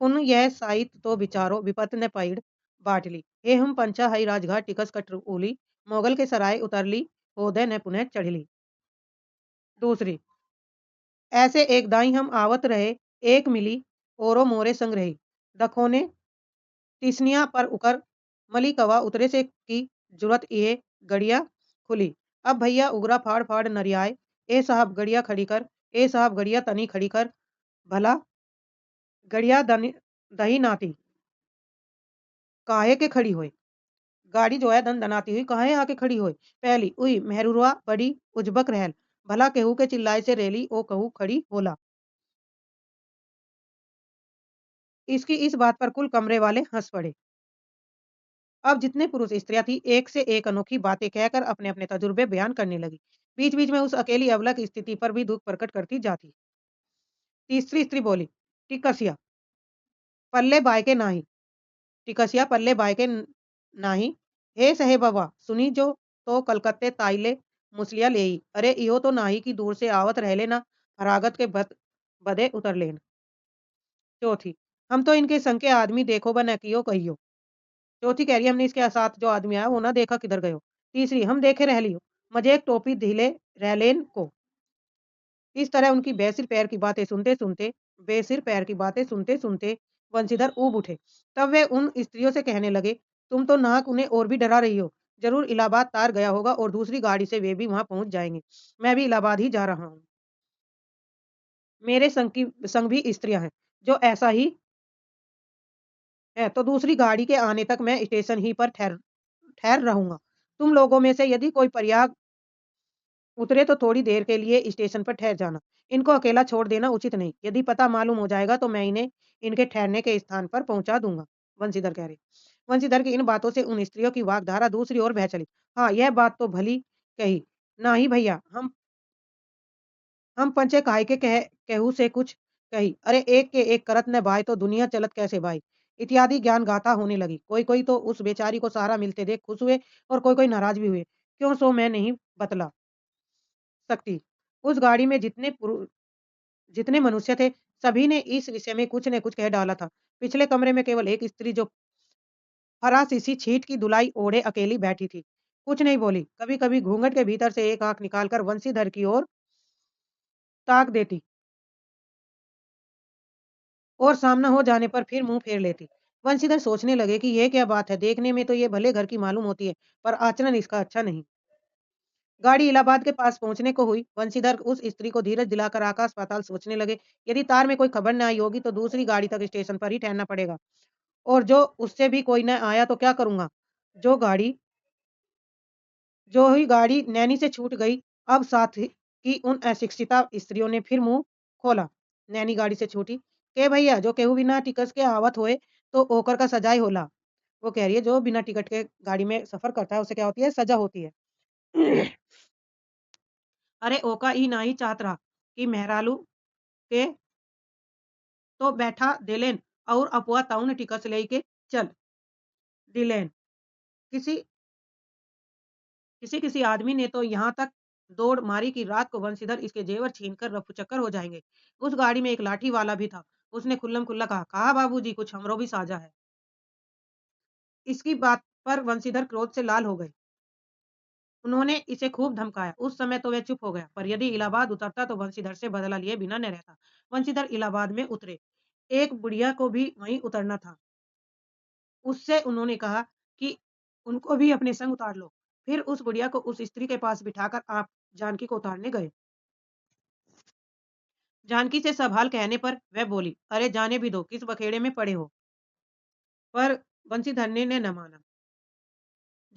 पुन यह साइत तो विचारो विपत न पइड़ बाटली। हे हम पंचा हई राजघाट टिकस कट उली मोगल के सराय उतरली होदय न पुनः चढ़ली। दूसरी, ऐसे एक दाई हम आवत रहे एक मिली ओरो मोरे संग रही दखोने तिसनिया पर उकर मलिकवा उतरे से की जुरत ये गड़िया खुली। अब भैया उगरा फाड़ फाड़ नरियाए, ए साहब गड़िया खड़ी कर, ए साहब गड़िया तनी खड़ी कर, भला गड़िया दही नाती काहे के खड़ी होए। गाड़ी जो है दन दनाती हुई काहे आके खड़ी होए। पहली, उई मेहरुआ बड़ी उजबक रहल, भला केहू के चिल्लाए से रेली ओ कहू खड़ी होला। इसकी इस बात पर कुल कमरे वाले हंस पड़े। अब जितने पुरुष स्त्रियाँ थी एक से एक अनोखी बातें कहकर अपने-अपने तजुर्बे बयान करने लगी। बीच-बीच में उस अकेली अबला की स्थिति पर भी दुःख प्रकट करती जाती। तीसरी स्त्री बोली, "टिकसिया पल्ले बायके नाही, टिकसिया पल्ले बायके नाही, हे साहेबवा सुनी जो तो कलकत्ते ताईले मुसलिया लेई, अरे इहो तो नाही की दूर से आवत रहले ना फरागत के बदे उतरलेन। चौथी, हम तो इनके संग के आदमी देखो ब न कियो कहियो। चौथी कह रही है हमने इसके साथ जो आदमी आया वो ना देखा किधर गयो। तीसरी, हम देखे रह लियो, मजे एक टोपी ढीले रहलेन को। इस तरह उनकी बेसिर पैर की बातें सुनते-सुनते बंशीधर ऊब उठे। तब वे उन स्त्रियों से कहने लगे, तुम तो नाक उन्हें और भी डरा रही हो। ज़रूर इलाहाबाद तार गया होगा और दूसरी गाड़ी से वे भी वहाँ पहुँच जाएँगे। मैं भी इलाहाबाद ही जा रहा हूँ। मेरे संग भी स्त्रियाँ हैं, जो ऐसा ही है, तो दूसरी गाड़ी के आने तक मैं स्टेशन ही पर ठहर रहूँगा। तुम लोगों में से यदि कोई प्रयाग उतरे तो थोड़ी देर के लिए स्टेशन पर ठहर जाना। इनको अकेला छोड़ देना उचित नहीं। यदि पता मालूम हो जाएगा तो मैं इन्हें इनके ठहरने के स्थान पर पहुँचा दूँगा। बंशीधर कह रहे। बंशीधर की इन बातों से उन स्त्रियों की वाकधारा दूसरी ओर बह चली। हाँ, यह बात तो भली कही। नाही भैया, हम पंचे काहे के केहू से कुछ कही। अरे एक के एक करत न भाई तो दुनिया चलत कैसे भाई। इत्यादि ज्ञान गाथा होने लगी। कोई-कोई तो उस बेचारी को सहारा मिलते देख खुश हुए और कोई-कोई नाराज़ भी हुए। क्यों सो मैं नहीं बतला सकती। उस गाड़ी में जितने मनुष्य थे, सभी ने इस विषय में कुछ न कुछ कह डाला था। पिछले कमरे में केवल एक स्त्री जो फरासीसी छींट की दुलाई ओढ़े अकेली बैठी थी। कुछ नहीं बोली। कभी-कभी घूंघट के भीतर से एक आँख निकालकर बंशीधर की ओर ताक देती और सामना हो जाने पर फिर मुँह फेर लेती। बंशीधर सोचने लगे कि ये क्या बात है, देखने में तो ये भले घर की मालूम होती है, पर आचरण इसका अच्छा नहीं। गाड़ी इलाहाबाद के पास पहुंचने को हुई। बंशीधर उस स्त्री को धीरज दिलाकर आकाश पाताल सोचने लगे। यदि तार में कोई खबर न आई होगी तो दूसरी गाड़ी तक स्टेशन पर ही ठहरना पड़ेगा और जो उससे भी कोई न आया तो क्या करूंगा। जो गाड़ी जो ही गाड़ी नैनी से छूट गई। अब साथ ही की उन अशिक्षिता स्त्रियों ने फिर मुंह खोला। नैनी गाड़ी से छूटी के भैया जो केहू बिना टिकट के आवत होए तो ओकर का सजाई होला। वो कह रही है जो बिना टिकट के गाड़ी में सफर करता है उसे क्या होती है, सजा होती है। अरे ओका ई नाही चाहत रहा कि मेहरालू के तो बैठा देलेन और अपुआ ताउन टिकस लेके चल दिलेन। किसी किसी किसी आदमी ने तो यहाँ तक दौड़ मारी कि रात को बंशीधर इसके जेवर छीनकर रफूचक्कर हो जाएंगे। उस गाड़ी में एक लाठी वाला भी था। उसने खुल्लम खुल्ला कहा बाबूजी कुछ हमरो भी साझा है। इसकी बात पर बंशीधर क्रोध से लाल हो गए। उन्होंने इसे खूब धमकाया। उस समय तो वह चुप हो गया, पर यदि इलाहाबाद उतरता तो बंशीधर से बदला लिए बिना न रहता। बंशीधर इलाहाबाद में उतरे। एक बुढ़िया को भी वहीं उतरना था। उससे उन्होंने कहा कि उनको भी अपने संग उतार लो। फिर उस बुढ़िया को उस स्त्री के पास बिठाकर आप जानकी को उतारने गए। जानकी से सब हाल कहने पर वह बोली, अरे जाने भी दो, किस बखेड़े में पड़े हो। पर बंशीधर ने न माना।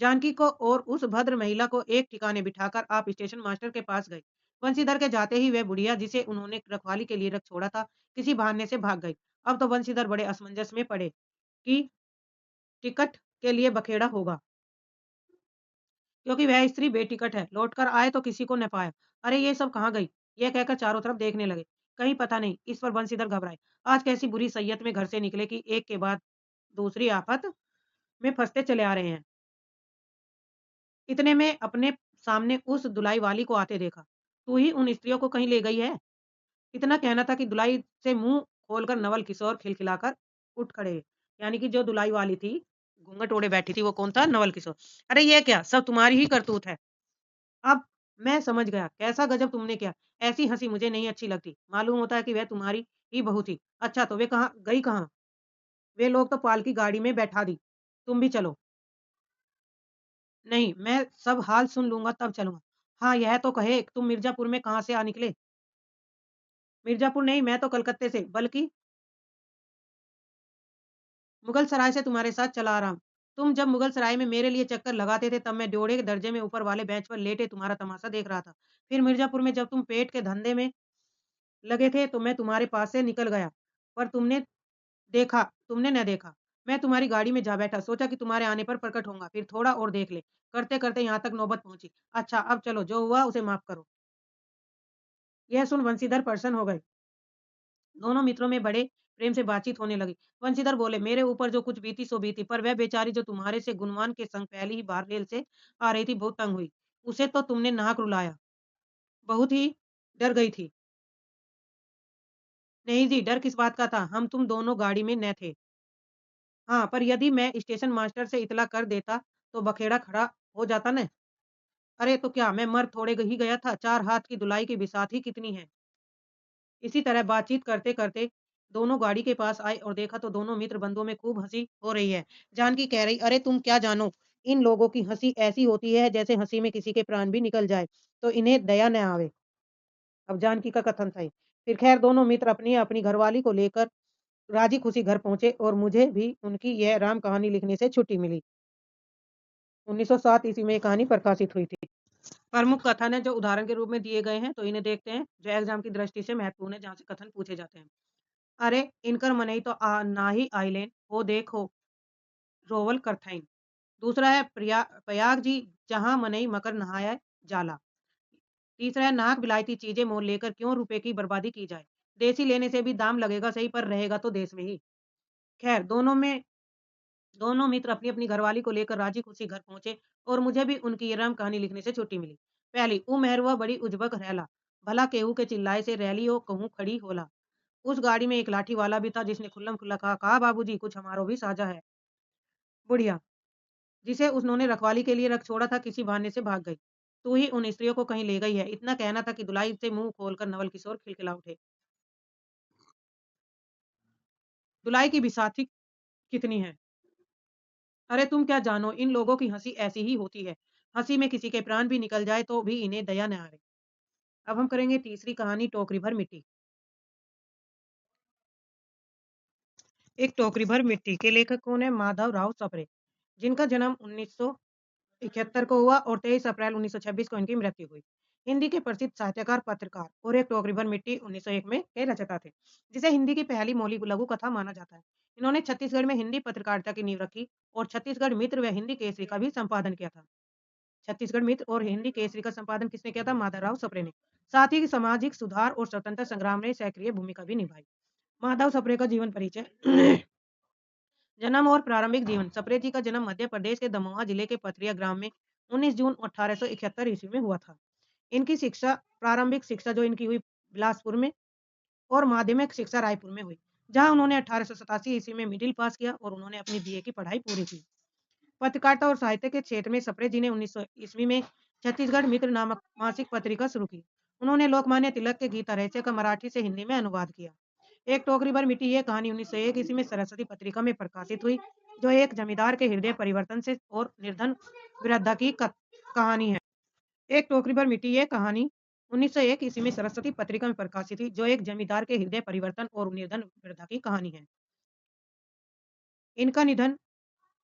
जानकी को और उस भद्र महिला को एक ठिकाने बिठाकर आप स्टेशन मास्टर के पास गए। बंशीधर के जाते ही वह बुढ़िया जिसे उन्होंने रखवाली के लिए रख छोड़ा था, किसी बहाने से भाग गई। अब तो बंशीधर बड़े असमंजस में पड़े कि टिकट के लिए बखेड़ा होगा, क्योंकि वह स्त्री बेटिकट है। लौटकर आए तो किसी को न पाया। अरे ये सब कहाँ गई? यह कहकर चारों तरफ देखने लगे। कहीं पता नहीं। इस पर बंशीधर घबराए। आज कैसी बुरी सैयत में घर से निकले कि एक के बाद दूसरी आफत में फंसते चले आ रहे हैं। इतने में अपने सामने उस दुलाई वाली को आते देखा। तू ही उन स्त्रियों को कहीं ले गई है? इतना कहना था कि दुलाई से मुँह खोलकर नवल किशोर खिलखिलाकर उठ खड़े। यानी कि जो दुलाई वाली थी, घूंघट ओढ़े बैठी थी, वो कौन था? नवल किशोर। अरे ये क्या? सब तुम्हारी ही करतूत है। अब मैं समझ गया, कैसा गज़ब तुमने किया। ऐसी हँसी मुझे नहीं अच्छी लगती। मालूम होता है कि वह तुम्हारी ही बहू थी। अच्छा तो वे कहाँ गई कहाँ? वे लोग तो पालकी गाड़ी में बैठा दी। तुम भी चलो। नहीं, मैं सब हाल सुन लूँगा तब चलूँगा। हाँ, यह तो कहे तुम मिर्ज़ापुर में कहाँ से आ निकले? मिर्ज़ापुर नहीं, मैं तो कलकत्ते से, बल्कि मुगल सराय से तुम्हारे साथ चला आ रहा हूँ। तुम जब मुगल सराय में मेरे लिए चक्कर लगाते थे तब मैं ड्योढ़े के दर्जे में ऊपर वाले बेंच पर लेटे तुम्हारा तमाशा देख रहा था। फिर मिर्ज़ापुर में जब तुम पेट के धंधे में लगे थे तो मैं तुम्हारे पास से निकल गया। पर तुमने न देखा। मैं तुम्हारी गाड़ी में जा बैठा, सोचा कि तुम्हारे आने पर प्रकट होऊँगा, फिर थोड़ा और देख ले। करते-करते यहाँ तक नौबत पहुँची। अच्छा अब चलो, जो हुआ उसे माफ़ करो। यह सुन बंशीधर प्रसन्न हो गए। दोनों मित्रों में बड़े प्रेम से बातचीत होने लगी। बंशीधर बोले, मेरे ऊपर जो कुछ बीती सो बीती, पर वह बेचारी जो तुम्हारे से गुणवान के संग पहली ही बार रेल से आ रही थी, बहुत तंग हुई। उसे तो तुमने नाक रुलाया, बहुत ही डर गई थी। नहीं जी, डर किस बात का था? हम तुम दोनों गाड़ी में न थे। हाँ, पर यदि मैं स्टेशन मास्टर से इतला कर देता, तो बखेड़ा खड़ा हो जाता न। अरे तो क्या मैं मर थोड़े ही गया था, 4 हाथ की धुलाई की बिसात ही कितनी है। इसी तरह बातचीत करते-करते दोनों गाड़ी के पास आए और देखा तो दोनों मित्र बंधुओं में खूब हँसी हो रही है। जानकी कह रही, अरे तुम क्या जानो, इन लोगों की हँसी ऐसी होती है जैसे हँसी में किसी के प्राण भी निकल जाए, तो इन्हें दया न आवे। अब जानकी का कथन था ये। फिर खैर दोनों मित्र अपनी-अपनी घरवाली को लेकर राजी खुशी घर पहुँचे और मुझे भी उनकी यह राम कहानी लिखने से छुट्टी मिली। 1907 ईस्वी में ये कहानी प्रकाशित हुई थी। प्रमुख कथन है जो उदाहरण के रूप में दिए गए हैं, तो इन्हें देखते हैं, जो एग्ज़ाम की दृष्टि से महत्वपूर्ण है, जहाँ से कथन पूछे जाते हैं। अरे! इनकर मनई तो नाही आइलेन, हो देखो रोवल करथईन। दूसरा है प्रयाग जी जहाँ मनई मकर नहाया जाला। तीसरा है नाक विलायती चीज़ें मोल लेकर क्यों रुपए की बर्बादी की जाए। देसी लेने से भी दाम लगेगा सही पर रहेगा तो देश में ही। खैर दोनों मित्र अपनी-अपनी घरवाली को लेकर राजी-खुशी घर पहुँचे और मुझे भी उनकी ये राम कहानी लिखने से छुट्टी मिली। पहली, ऊ मेहरवा बड़ी उजबक रैला, भला केहू के चिल्लाए से रैली हो कहूँ खड़ी होला। उस गाड़ी में एक लाठी वाला भी था जिसने खुल्लम-खुल्ला कहा बाबूजी कुछ हमारो भी साझा है। बुढ़िया, जिसे उन्होंने रखवाली के लिए रख छोड़ा था किसी बहाने से भाग गई। तू ही उन स्त्रियों को कहीं ले गई है। इतना कहना था कि दुलाई से मुँह खोलकर नवल किशोर खिलखिला उठे। दुलाई की बिसाती कितनी है? अरे तुम क्या जानो इन लोगों की हँसी ऐसी ही होती है। हँसी में किसी के प्राण भी निकल जाए तो भी इन्हें दया न आवे। अब हम करेंगे तीसरी कहानी टोकरी भर मिट्टी। एक टोकरी भर मिट्टी के लेखक कौन है? माधव राव सप्रे, जिनका जन्म 1971 को हुआ और 23 अप्रैल 1926 को इनकी मृत्यु हुई। हिंदी के प्रसिद्ध साहित्यकार, पत्रकार और एक टोकरी भर मिट्टी 1901 में के रचयिता थे, जिसे हिंदी की पहली मौलिक लघु कथा माना जाता है। इन्होंने छत्तीसगढ़ में हिंदी पत्रकारिता की नींव रखी और छत्तीसगढ़ मित्र व हिंदी केसरी का भी संपादन किया था। छत्तीसगढ़ मित्र और हिंदी केसरी का संपादन किसने किया था? माधवराव सप्रे ने। साथ ही सामाजिक सुधार और स्वतंत्रता संग्राम में सक्रिय भूमिका भी निभाई। माधव सप्रे का जीवन परिचय जन्म और प्रारंभिक जीवन सप्रे जी का जन्म मध्य प्रदेश के दमोहा जिले के पथरिया ग्राम में 19 जून 1871 ईस्वी में हुआ था। इनकी शिक्षा प्रारंभिक शिक्षा जो इनकी हुई बिलासपुर में और माध्यमिक शिक्षा रायपुर में हुई, जहां उन्होंने 1887 ईस्वी में मिडिल पास किया और उन्होंने अपनी बीए की पढ़ाई पूरी की। पत्रकारिता और साहित्य के क्षेत्र में सप्रे जी ने 1900 ईस्वी में छत्तीसगढ़ मित्र नामक मासिक पत्रिका शुरू की। उन्होंने लोकमान्य तिलक के गीता रहस्य का मराठी से हिंदी में अनुवाद किया। एक टोकरी भर मिट्टी ये कहानी 1901 ईस्वी में सरस्वती पत्रिका में प्रकाशित हुई, जो एक जमींदार के हृदय परिवर्तन से और निर्धन वृद्धा की कहानी है। एक टोकरी भर मिट्टी ये कहानी 1901 ईस्वी में सरस्वती पत्रिका में प्रकाशित हुई, जो एक जमींदार के हृदय परिवर्तन और निर्धन वृद्धा की कहानी है। इनका निधन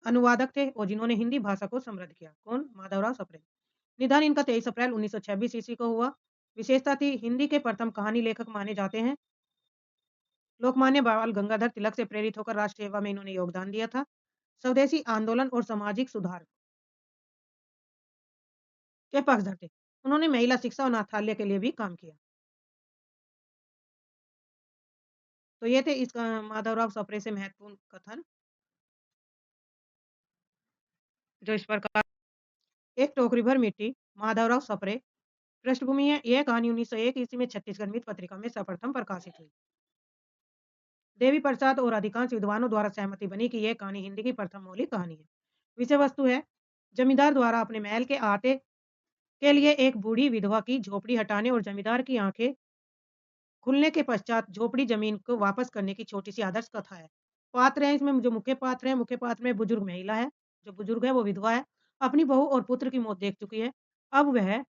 अनुवादक थे और जिन्होंने हिंदी भाषा को समृद्ध किया। कौन? माधवराव सप्रे। निधन इनका 23 अप्रैल 1926 ईस्वी को हुआ। विशेषता थी हिंदी के प्रथम कहानी लेखक माने जाते हैं। लोकमान्य बाल गंगाधर तिलक से प्रेरित होकर राष्ट्र सेवा में इन्होंने योगदान दिया था। स्वदेशी आंदोलन और सामाजिक सुधार के पक्षधर थे। उन्होंने महिला शिक्षा और अनाथालय के लिए भी काम किया। तो ये थे इस माधवराव सप्रे से महत्वपूर्ण कथन जो इस प्रकार एक टोकरी भर मिट्टी माधवराव सप्रे पृष्ठभूमि है। यह कहानी 1901 ईस्वी में छत्तीसगढ़ मित्र पत्रिका में सर्वप्रथम प्रकाशित हुई। देवी प्रसाद और अधिकांश विद्वानों द्वारा सहमति बनी कि यह कहानी हिंदी की प्रथम मौलिक कहानी है। विषय वस्तु है जमींदार द्वारा अपने महल के अहाते के लिए एक बूढ़ी विधवा की झोपड़ी हटाने और जमींदार की आंखें खुलने के पश्चात झोपड़ी जमीन को वापस करने की छोटी सी आदर्श कथा है। पात्र हैं इसमें जो मुख्य पात्र में बुजुर्ग महिला है, जो बुजुर्ग है वो विधवा है, अपनी बहू और पुत्र की मौत देख चुकी है। अब वह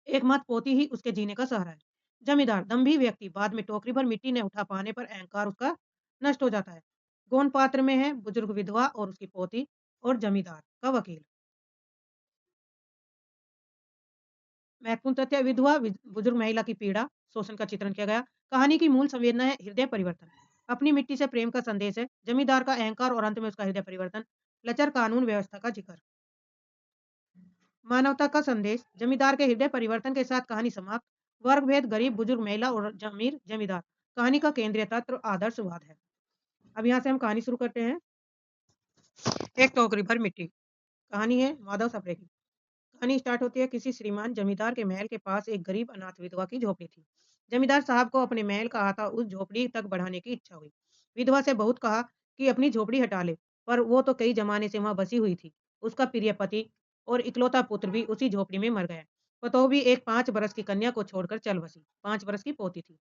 एकमात्र पोती ही उसके जीने का सहारा है। जमींदार दम्भी व्यक्ति बाद में टोकरी भर मिट्टी ने उठा पाने पर अहंकार उसका नष्ट हो जाता है। गौण पात्र में है बुजुर्ग विधवा और उसकी पोती और जमींदार का वकील। महत्वपूर्ण तथ्य विधवा बुजुर्ग महिला की पीड़ा शोषण का चित्रण किया गया। कहानी की मूल संवेदना है हृदय परिवर्तन। अपनी मिट्टी से प्रेम का संदेश है। जमींदार का अहंकार और अंत में उसका हृदय परिवर्तन। लचर कानून व्यवस्था का जिक्र। मानवता का संदेश जमींदार के हृदय परिवर्तन के साथ कहानी समाप्त। वर्ग भेद गरीब बुजुर्ग महिला और अमीर जमींदार कहानी का केंद्रीय तत्व आदर्शवाद है। अब यहाँ से हम कहानी शुरू करते हैं। एक टोकरी भर मिट्टी। कहानी है माधव सप्रे की। कहानी स्टार्ट होती है किसी श्रीमान जमींदार के महल के पास एक गरीब अनाथ विधवा की झोपड़ी थी। जमींदार साहब को अपने महल का आता उस झोपड़ी तक बढ़ाने की इच्छा हुई। विधवा से बहुत कहा कि अपनी झोपड़ी हटा ले, पर वो तो कई जमाने से वहां बसी हुई थी। उसका प्रिय पति और इकलौता पुत्र भी उसी झोपड़ी में मर गया। पतो भी एक 5 बरस की कन्या को छोड़कर चल बसी। 5 बरस की पोती थी।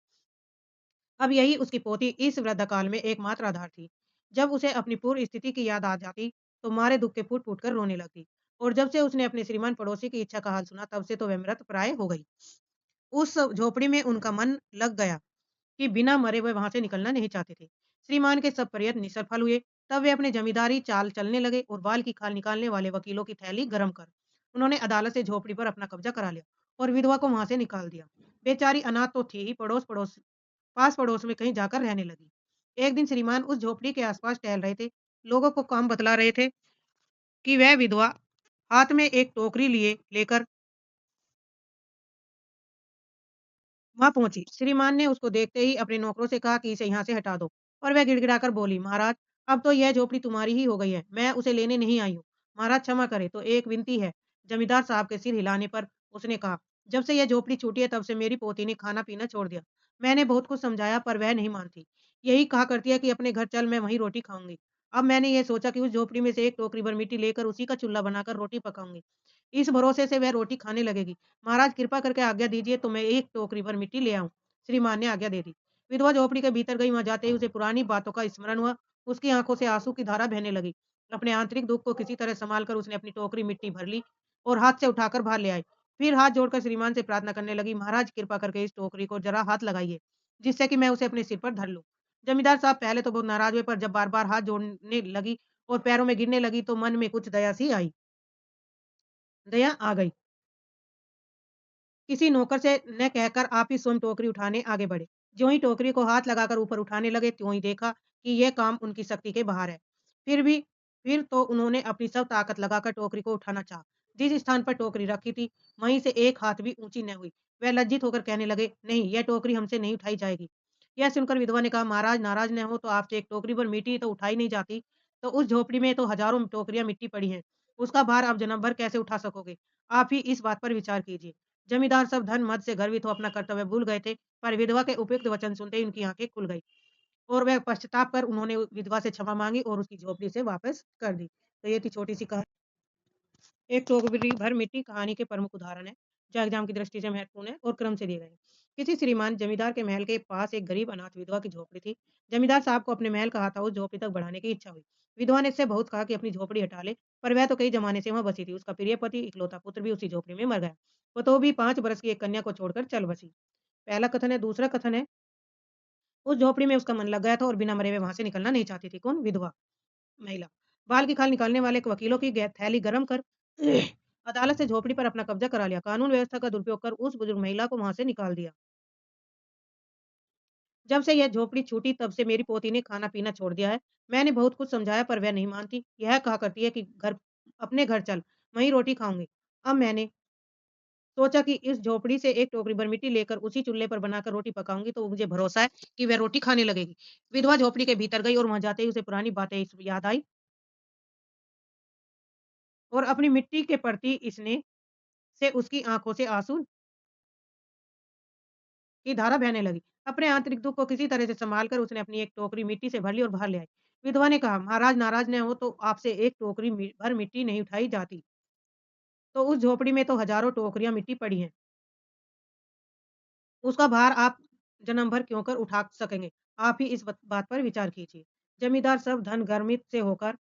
अब यही उसकी पोती इस वृद्ध काल में एकमात्र आधार थी। जब उसे अपनी पूर्व स्थिति की याद आ जाती, तो मारे दुख के फूट-फूट कर रोने लगती। और जब से उसने अपने श्रीमान पड़ोसी की इच्छा का हाल सुना, तब से तो वह मृत प्राय हो गई। उस झोपड़ी में उनका मन लग गया कि बिना मरे वह वहां से निकलना नहीं चाहते थे। श्रीमान के सब प्रयत्न निष्फल हुए। तब वे अपने जमींदारी चाल चलने लगे और बाल की खाल निकालने वाले वकीलों की थैली गरम कर उन्होंने अदालत से झोपड़ी पर अपना कब्जा करा लिया और विधवा को वहां से निकाल दिया। बेचारी अनाथ तो थी ही, पड़ोस पड़ोस पास पड़ोस में कहीं जाकर रहने लगी। एक दिन श्रीमान उस झोपड़ी के आसपास टहल रहे थे। लोगों को काम बतला रहे थे कि वह विधवा हाथ में एक टोकरी लिए लेकर वहां पहुंची। श्रीमान ने उसको देखते ही अपने नौकरों से कहा कि इसे यहाँ से हटा दो। और वह गिड़गिड़ाकर बोली, महाराज, अब तो यह झोपड़ी तुम्हारी ही हो गई है। मैं उसे लेने नहीं आई हूँ। महाराज क्षमा करे, तो एक विनती है। जमींदार साहब के सिर हिलाने पर उसने कहा, जब से यह झोपड़ी छूटी है, तब से मेरी पोती ने खाना पीना छोड़ दिया। मैंने बहुत कुछ समझाया, पर वह नहीं मानती। यही कहा करती है कि अपने घर चल, मैं वहीं रोटी खाऊंगी। अब मैंने ये सोचा कि उस झोपड़ी में से एक टोकरी भर मिट्टी लेकर उसी का चूल्हा बनाकर रोटी पकाऊंगी। इस भरोसे से वह रोटी खाने लगेगी। महाराज, कृपा करके आज्ञा दीजिए, तो मैं एक टोकरी भर मिट्टी ले आऊं। श्रीमान ने आज्ञा दे दी। विधवा झोपड़ी के भीतर गई। वहां जाते ही उसे पुरानी बातों का स्मरण हुआ। उसकी आंखों से आंसू की धारा बहने लगी। अपने आंतरिक दुख को किसी तरह संभाल कर उसने अपनी टोकरी मिट्टी भर ली और हाथ से उठाकर बाहर ले आई। फिर हाथ जोड़कर श्रीमान से प्रार्थना करने लगी, महाराज, कृपा करके इस टोकरी को जरा हाथ लगाइए, जिससे कि मैं उसे अपने सिर पर धर लूं। जमींदार साहब पहले तो बहुत नाराज हुए, पर जब बार बार हाथ जोड़ने लगी और पैरों में गिरने लगी, तो मन में कुछ दया सी आई। दया आ गई। किसी नौकर से न कहकर आप ही स्वयं टोकरी उठाने आगे बढ़े। ज्यों ही टोकरी को हाथ लगाकर ऊपर उठाने लगे, त्यों ही देखा कि यह काम उनकी शक्ति के बाहर है। फिर भी फिर तो उन्होंने अपनी सब ताकत लगाकर टोकरी को उठाना चाहा। जिस स्थान पर टोकरी रखी थी, वहीं से एक हाथ भी ऊंची न हुई। वह लज्जित होकर कहने लगे, नहीं, यह टोकरी हमसे नहीं उठाई जाएगी। यह सुनकर विधवा ने कहा, महाराज, नाराज न हो, तो आपसे एक टोकरी पर मिट्टी तो उठाई नहीं जाती, तो उस झोपड़ी में तो हजारों टोकरियां मिट्टी पड़ी हैं। उसका भार आप जन्म भर कैसे उठा सकोगे? आप ही इस बात पर विचार कीजिए। जमींदार सब धन मद से गर्वित हो अपना कर्तव्य भूल गए थे, पर विधवा के उपयुक्त वचन सुनते ही उनकी आंखें खुल गई और वह पश्चाताप कर उन्होंने विधवा से क्षमा मांगी और उसकी झोपड़ी से वापस कर दी। तो ये थी छोटी सी कहानी। एक टोकरी भर मिट्टी कहानी के प्रमुख उदाहरण है, जो एग्जाम की दृष्टि से महत्वपूर्ण है और क्रम से दिए गए हैं। किसी श्रीमान जमींदार के महल के पास एक गरीब अनाथ विधवा की झोपड़ी थी। जमींदार साहब को अपने महल का हाथा उस झोपड़ी तक बढ़ाने की इच्छा हुई। विधवा ने इससे बहुत कहा कि अपनी झोपड़ी हटा ले, पर वह तो कई जमाने से वहां बसी थी। उसका प्रिय पति इकलौता पुत्र भी उसी झोपड़ी में मर गया। वो तो भी 5 बरस की एक कन्या को छोड़कर चल बसी। पहला कथन है। दूसरा कथन है, उस झोपड़ी में उसका मन लग गया था और बिना मरे हुए वहां से निकलना नहीं चाहती थी। कौन? विधवा महिला। बाल की खाल निकालने वाले एक वकीलों की थैली गरम कर अदालत से झोपड़ी पर अपना कब्जा करा लिया। कानून व्यवस्था का दुरुपयोग कर उस बुजुर्ग महिला को वहां से निकाल दिया। जब से यह झोपड़ी छूटी, तब से मेरी पोती ने खाना पीना छोड़ दिया है। मैंने बहुत कुछ समझाया, पर वह नहीं मानती। यह कहा करती है कि अपने घर चल, वहीं रोटी खाऊंगी। अब मैंने सोचा कि इस झोपड़ी से एक टोकरी भर मिट्टी लेकर उसी चूल्हे पर बनाकर रोटी पकाऊंगी, तो मुझे भरोसा है कि वह रोटी खाने लगेगी। विधवा झोपड़ी के भीतर गई और वहां जाते ही उसे पुरानी बातें याद आई और अपनी मिट्टी के प्रति इसने से उसकी आंखों से आंसू की धारा बहने लगी। अपने आंतरिक दुख को किसी तरह से संभाल कर उसने अपनी एक टोकरी मिट्टी से भर ली और बाहर ले आई। विधवा ने कहा, महाराज, नाराज न हो, तो आपसे एक टोकरी भर मिट्टी नहीं उठाई जाती, तो उस झोपड़ी में तो हजारों टोकरियां मिट्टी पड़ी हैं। उसका भार आप जन्म भर क्यों कर उठा सकेंगे? आप ही इस बात पर विचार कीजिए। जमींदार सब धन गर्मित से होकर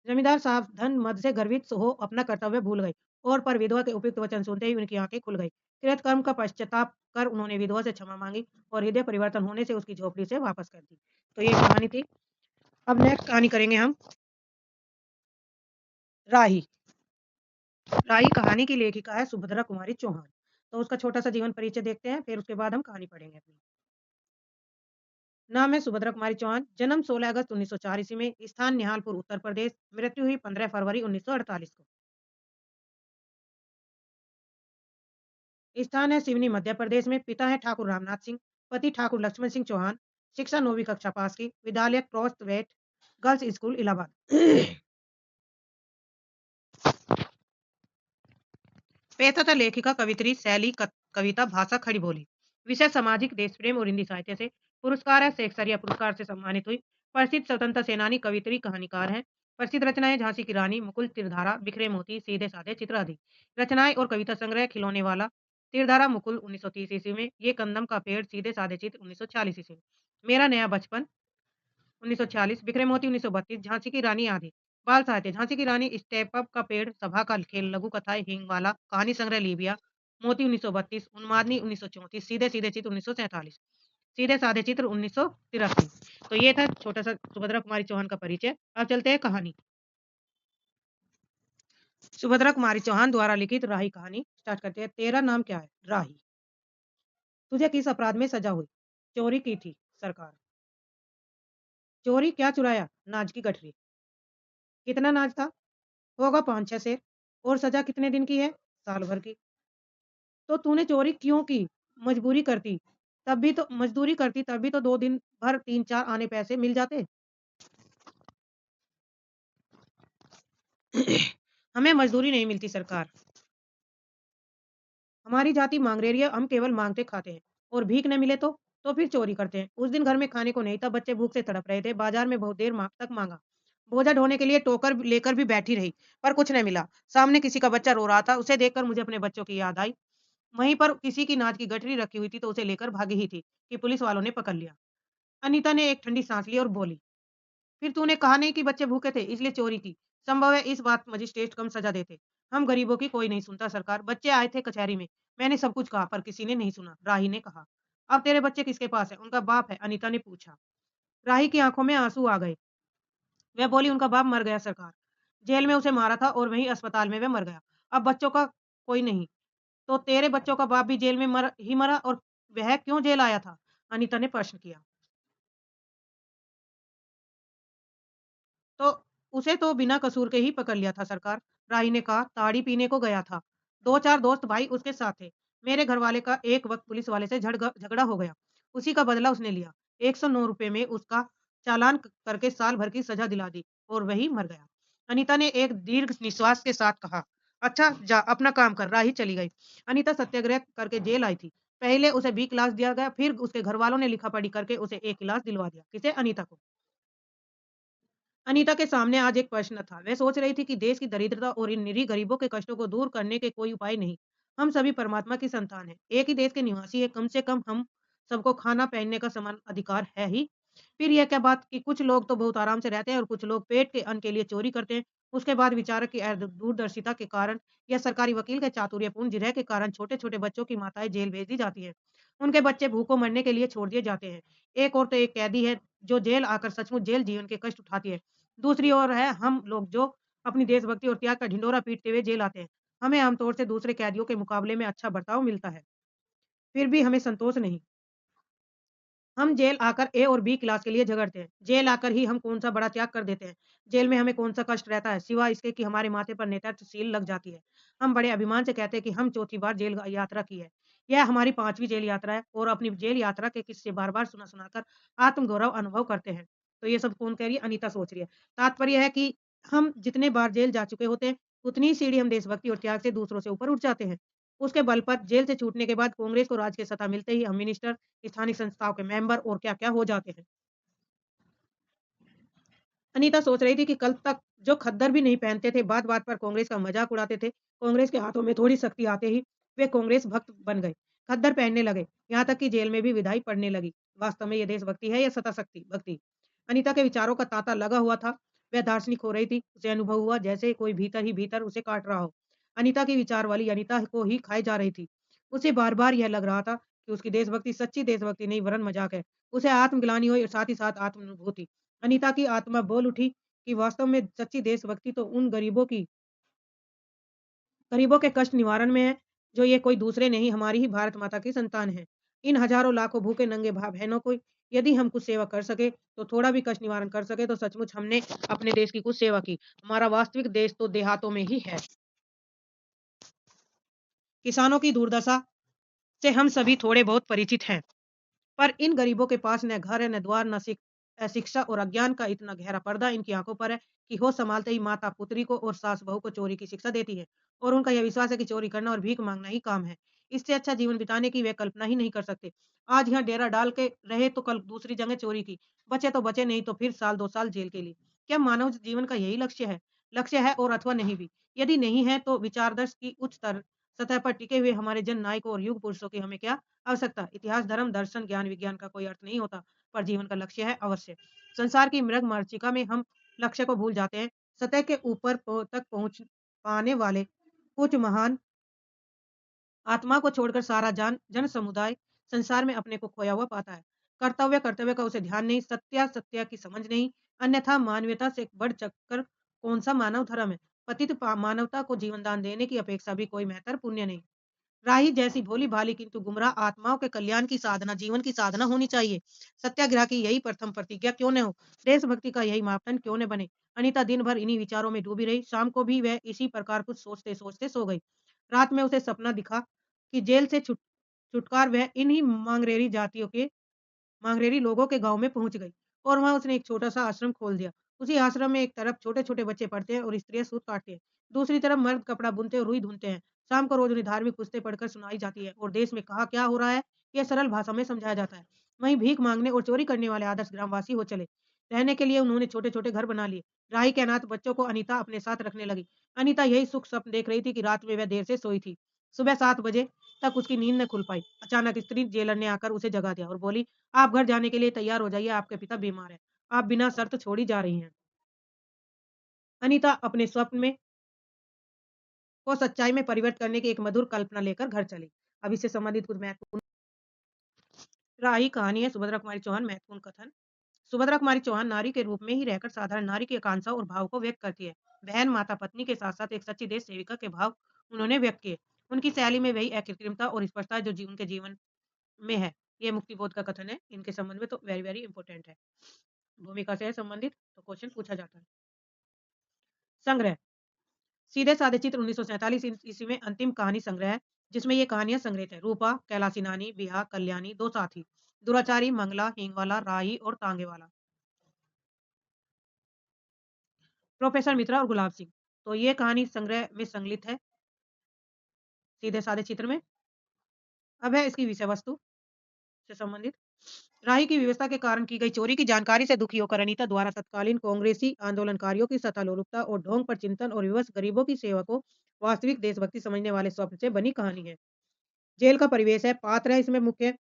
जमींदार साहब धन मद से गर्वित हो अपना कर्तव्य भूल गए और पर विधवा के उपयुक्त वचन सुनते ही उनकी आंखें खुल गई। कृत कर्म का पश्चाताप कर उन्होंने विधवा से क्षमा मांगी और हृदय परिवर्तन होने से उसकी झोपड़ी से वापस कर दी। तो ये कहानी थी। अब नेक्स्ट कहानी करेंगे हम, राही। राही कहानी की लेखिका है सुभद्रा कुमारी चौहान। तो उसका छोटा सा जीवन परिचय देखते हैं, फिर उसके बाद हम कहानी पढ़ेंगे अपनी। नाम है सुभद्रा कुमारी चौहान। जन्म 16 अगस्त 1904 ईस्वी में। स्थान निहालपुर, उत्तर प्रदेश। मृत्यु हुई 15 फरवरी 1948 को। स्थान है सिवनी मध्य प्रदेश में। पिता है ठाकुर रामनाथ सिंह, पति ठाकुर लक्ष्मण सिंह चौहान। शिक्षा 9वीं कक्षा पास की। विद्यालय Crosthwaite girls school Allahabad. पेशा था लेखिका, कवित्री, शैली कविता, भाषा खड़ी बोली। विषय सामाजिक, देश प्रेम और हिंदी साहित्य से। पुरस्कार है शेक्सपियर पुरस्कार से सम्मानित हुई। प्रसिद्ध स्वतंत्रता सेनानी, कवित्री, कहानीकार है। प्रसिद्ध रचनाएं झांसी की रानी, मुकुल तीरधारा, बिखरे मोती, सीधे साधे चित्र आदि। रचनाएं और कविता संग्रह खिलौने वाला, तीरधारा, मुकुल 1930 ईस्वी में, ये कंदम का पेड़, सीधे साधे चित्र 1940 ईस्वी में, मेरा नया बचपन 1946, बिखरे मोती 1932, झांसी की रानी आदि। बाल साहित्य, झांसी की रानी, स्टेप अप का पेड़, सभा का खेल, लघु कथाएं, हिंग वाला, कहानी संग्रह लीबिया, मोती 1932, उन्मादनी 1934, सीधे सीधे चित्र 1947, सीधे साधे चित्र 1983। तो ये था छोटा सा सुभद्रा कुमारी चौहान का परिचय। अब चलते हैं कहानी। सुभद्रा कुमारी चौहान द्वारा लिखित राही कहानी स्टार्ट करते हैं। तेरा नाम क्या है? राही। तुझे किस अपराध में सजा हुई? चोरी की थी सरकार। चोरी क्या चुराया? नाज की गठरी। कितना नाज था? होगा 5-6 सेर। और सजा कितने दिन की है? साल भर की। तो तूने चोरी क्यों की? मजबूरी करती, तब भी तो मजदूरी करती, तब भी तो 2 दिन भर 3-4 आने पैसे मिल जाते। हमें मजदूरी नहीं मिलती सरकार। हमारी जाति मांगरेरी है, हम केवल मांगते खाते हैं। और भीख न मिले तो फिर चोरी करते हैं। उस दिन घर में खाने को नहीं था, बच्चे भूख से तड़प रहे थे। बाजार में बहुत देर तक मांगा। बोझा ढोने के लिए टोकर लेकर भी बैठी रही, पर कुछ नहीं मिला। सामने किसी का बच्चा रो रहा था, उसे देखकर मुझे अपने बच्चों की याद आई। वहीं पर किसी की नाज की गठरी रखी हुई थी, तो उसे लेकर भागी ही थी कि पुलिस वालों ने पकड़ लिया। अनीता ने एक ठंडी सांस ली और बोली, फिर तूने कहा नहीं कि बच्चे भूखे थे इसलिए चोरी की। संभव है इस बात मजिस्ट्रेट कम सजा देते। हम गरीबों की कोई नहीं सुनता सरकार। बच्चे आए थे कचहरी में, मैंने सब कुछ कहा पर किसी ने नहीं सुना। राही ने कहा। अब तेरे बच्चे किसके पास है? उनका बाप है, अनीता ने पूछा। राही की आंखों में आंसू आ गए। वह बोली, उनका बाप मर गया सरकार। जेल में उसे मारा था और वहीं अस्पताल में वह मर गया। अब बच्चों का कोई नहीं। तो तेरे बच्चों का बाप भी जेल में मरा और वह क्यों जेल आया था? अनीता ने प्रश्न किया। तो उसे तो बिना कसूर के ही पकड़ लिया था सरकार। राही ने कहा, ताड़ी पीने को गया था। 2-4 दोस्त भाई उसके साथ थे। मेरे घरवाले का एक वक्त पुलिस वाले से झगड़ा हो गया। उसी का बदला उसने लिया। 109 रुपए में उसका चालान करके साल भर की सजा दिला दी और वही मर गया। अनीता ने एक दीर्घ निश्वास के साथ कहा, अच्छा जा अपना काम कर। राही चली गई। अनीता सत्याग्रह करके जेल आई थी। पहले उसे 20 गिलास दिया गया, फिर उसके घर वालों ने लिखा पढ़ी करके उसे 1 गिलास दिलवा दिया। किसे? अनीता को। अनीता के सामने आज एक प्रश्न था। वह सोच रही थी कि देश की दरिद्रता और इन निरीह गरीबों के कष्टों को दूर करने के कोई उपाय नहीं। हम सभी परमात्मा की संतान हैं, एक ही देश के निवासी हैं, कम से कम हम सबको खाना पहनने का समान अधिकार है ही। फिर यह क्या बात कि कुछ लोग तो बहुत आराम से रहते हैं और कुछ लोग पेट के अन्न के लिए चोरी करते हैं। उसके बाद विचारक की दूरदर्शिता के कारण या सरकारी वकील के चातुर्यपूर्ण जिरह के कारण छोटे-छोटे बच्चों की माताएं जेल भेज दी जाती हैं। उनके बच्चे भूखों मरने के लिए छोड़ दिए जाते हैं। एक और तो एक कैदी है जो जेल आकर सचमुच जेल जीवन के कष्ट उठाती है। दूसरी ओर है हम लोग जो अपनी देशभक्ति और त्याग का ढिंढोरा पीटते हुए जेल आते हैं। हमें आमतौर से दूसरे कैदियों के मुकाबले में अच्छा बर्ताव मिलता है। फिर भी हमें संतोष नहीं। हम जेल आकर ए और बी क्लास के लिए झगड़ते हैं। जेल आकर ही हम कौन-सा बड़ा त्याग कर देते हैं। जेल में हमें कौन-सा कष्ट रहता है, सिवाय इसके कि हमारे माथे पर नेतृत्व सील लग जाती है। हम बड़े अभिमान से कहते हैं कि हम चौथी बार जेल यात्रा की है। यह हमारी 5वीं जेल यात्रा है और अपनी जेल यात्रा के किस्से बार-बार सुना-सुना कर आत्मगौरव अनुभव करते हैं। तो ये सब कौन कह रही है? अनीता सोच रही है। तात्पर्य है कि हम जितने बार जेल जा चुके होते हैं, उतनी ही सीढ़ी हम देशभक्ति और त्याग से दूसरों से ऊपर उठ जाते हैं। उसके बल पर जेल से छूटने के बाद कांग्रेस को राज की सत्ता मिलते ही हम मिनिस्टर, स्थानीय संस्थाओं के मेंबर और क्या-क्या हो जाते हैं। अनीता सोच रही थी कि कल तक जो खद्दर भी नहीं पहनते थे, बात-बात पर कांग्रेस का मजाक उड़ाते थे, कांग्रेस के हाथों में थोड़ी शक्ति आते ही वे कांग्रेस भक्त बन गए। खद्दर पहनने लगे, यहाँ तक कि जेल में भी विदाई पड़ने लगी। वास्तव में ये देशभक्ति है या सत्ताशक्ति भक्ति? अनीता के विचारों का तांता लगा हुआ था। वह दार्शनिक हो रही थी। उसे अनुभव हुआ जैसे कोई भीतर ही भीतर उसे काट रहा हो। अनीता की विचार वाली अनीता को ही खाई जा रही थी। उसे बार-बार यह लग रहा था कि उसकी देशभक्ति सच्ची देशभक्ति नहीं वरन मजाक है। उसे आत्मग्लानि हुई और साथ ही साथ आत्मानुभूति। अनीता की आत्मा बोल उठी कि वास्तव में सच्ची देशभक्ति तो उन गरीबों के कष्ट निवारण में है, जो ये कोई दूसरे नहीं हमारी ही भारत माता की संतान है। इन हजारों लाखों भूखे नंगे भाई-बहनों को यदि हम कुछ सेवा कर सके, तो थोड़ा भी कष्ट निवारण कर सके तो सचमुच हमने अपने देश की कुछ सेवा की। हमारा वास्तविक देश तो देहातों में ही है। किसानों की दुर्दशा से हम सभी थोड़े बहुत परिचित हैं। पर इन गरीबों के पास न घर है, न द्वार, न शिक्षा और अज्ञान का इतना गहरा पर्दा इनकी आँखों पर है कि होश संभालते ही माता पुत्री को और सास बहू को चोरी की शिक्षा देती है और उनका यह विश्वास है कि चोरी करना और भीख माँगना ही काम है। इससे अच्छा जीवन बिताने की वे कल्पना ही नहीं कर सकते। आज यहाँ डेरा डाल के रहे तो कल दूसरी जगह चोरी की, बचे तो बचे नहीं तो फिर साल 2 साल जेल के लिए। क्या मानव जीवन का यही लक्ष्य है? लक्ष्य है और अथवा नहीं भी? यदि नहीं है तो विचारदर्श की उच्च सतह पर टिके हुए हमारे जन नायकों और युग पुरुषों की हमें क्या आवश्यकता? इतिहास, धर्म, दर्शन, ज्ञान, विज्ञान का कोई अर्थ नहीं होता, पर जीवन का लक्ष्य है अवश्य। संसार की मृग मरीचिका में हम लक्ष्य को भूल जाते हैं। सतह के ऊपर तक पहुँच पाने वाले कुछ महान आत्मा को छोड़कर सारा जन समुदाय संसार में अपने को खोया हुआ पाता है। कर्तव्य का उसे ध्यान नहीं, सत्य की समझ नहीं, अन्यथा मानवता से बढ़ चढ़कर कौन सा मानव धर्म है। मानवता को जीवन दान देने की अपेक्षा भी कोई बेहतर पुण्य नहीं। राही जैसी भोली-भाली किंतु गुमराह आत्माओं के कल्याण की साधना जीवन की साधना होनी चाहिए। सत्याग्रह की यही प्रथम प्रतिज्ञा क्यों न हो? देशभक्ति का यही मापदंड क्यों न बने? अनीता दिन भर इन्हीं विचारों में डूबी रही। शाम को भी वह इसी प्रकार कुछ सोचते-सोचते सो गई। रात में उसे सपना दिखा कि जेल से छुटकार वह इन्हीं मांगरेरी लोगों के गाँव में पहुँच गई और वहाँ उसने एक छोटा-सा आश्रम खोल दिया। उसी आश्रम में एक तरफ छोटे-छोटे बच्चे पढ़ते हैं और स्त्रियाँ सूत काटती हैं। दूसरी तरफ मर्द कपड़ा बुनते और रुई धुनते हैं। शाम को रोज उन्हें धार्मिक पुस्तकें पढ़कर सुनाई जाती है और देश में कहाँ क्या हो रहा है, यह सरल भाषा में समझाया जाता है। वहीं भीख माँगने और चोरी करने वाले आदर्श ग्रामवासी हो चले। रहने के लिए उन्होंने छोटे-छोटे घर बना लिए। राही के अनाथ बच्चों को अनीता अपने साथ रखने लगी। अनीता यही सुख स्वप्न देख रही थी कि रात में वह देर से सोई थी। सुबह 7 बजे तक उसकी नींद न खुल पाई। अचानक स्त्री जेलर ने आकर उसे जगा दिया और बोली, "आप घर जाने के लिए तैयार हो जाइए, आपके पिता बीमार हैं। आप बिना शर्त छोड़ी जा रही हैं।" अनीता अपने स्वप्न में को सच्चाई में परिवर्तित करने की एक मधुर कल्पना लेकर घर चली। अब इससे संबंधित कुछ महत्वपूर्ण राही कहानी है सुभद्रा कुमारी चौहान महत्वपूर्ण कथन। सुभद्रा कुमारी चौहान नारी के रूप में ही रहकर साधारण नारी की आकांक्षा और भाव को व्यक्त करती है। बहन, माता, पत्नी के साथ-साथ एक सच्ची देश सेविका के भाव उन्होंने व्यक्त किए। उनकी शैली में वही अकृत्रिमता और स्पष्टता है जो उनके जीवन में है। ये मुक्तिबोध का कथन है। इनके संबंध में तो वेरी वेरी इंपॉर्टेंट है। भूमिका से है संबंधित तो क्वेश्चन पूछा जाता है। संग्रह सीधे साधे चित्र 1947 ईस्वी में अंतिम कहानी संग्रह है जिसमें ये कहानियां संग्रहित है। रूपा, कैलासी नानी, बिहा, कल्याणी, दो साथी, दुराचारी, मंगला, हिंगवाला, राही और तांगेवाला, प्रोफेसर मित्रा और गुलाब सिंह। तो ये कहानी संग्रह में संकलित है सीधे साधे चित्र में। अब है इसकी विषय वस्तु से संबंधित। राही की व्यवस्था के कारण की गई चोरी की जानकारी से दुखी होकर अनीता द्वारा तत्कालीन कांग्रेसी आंदोलनकारियों की सत्तालोलुपता और ढोंग पर चिंतन और विवश गरीबों की सेवा को वास्तविक देशभक्ति समझने वाले स्वप्न से बनी कहानी है। जेल का परिवेश है। पात्र है इसमें मुख्य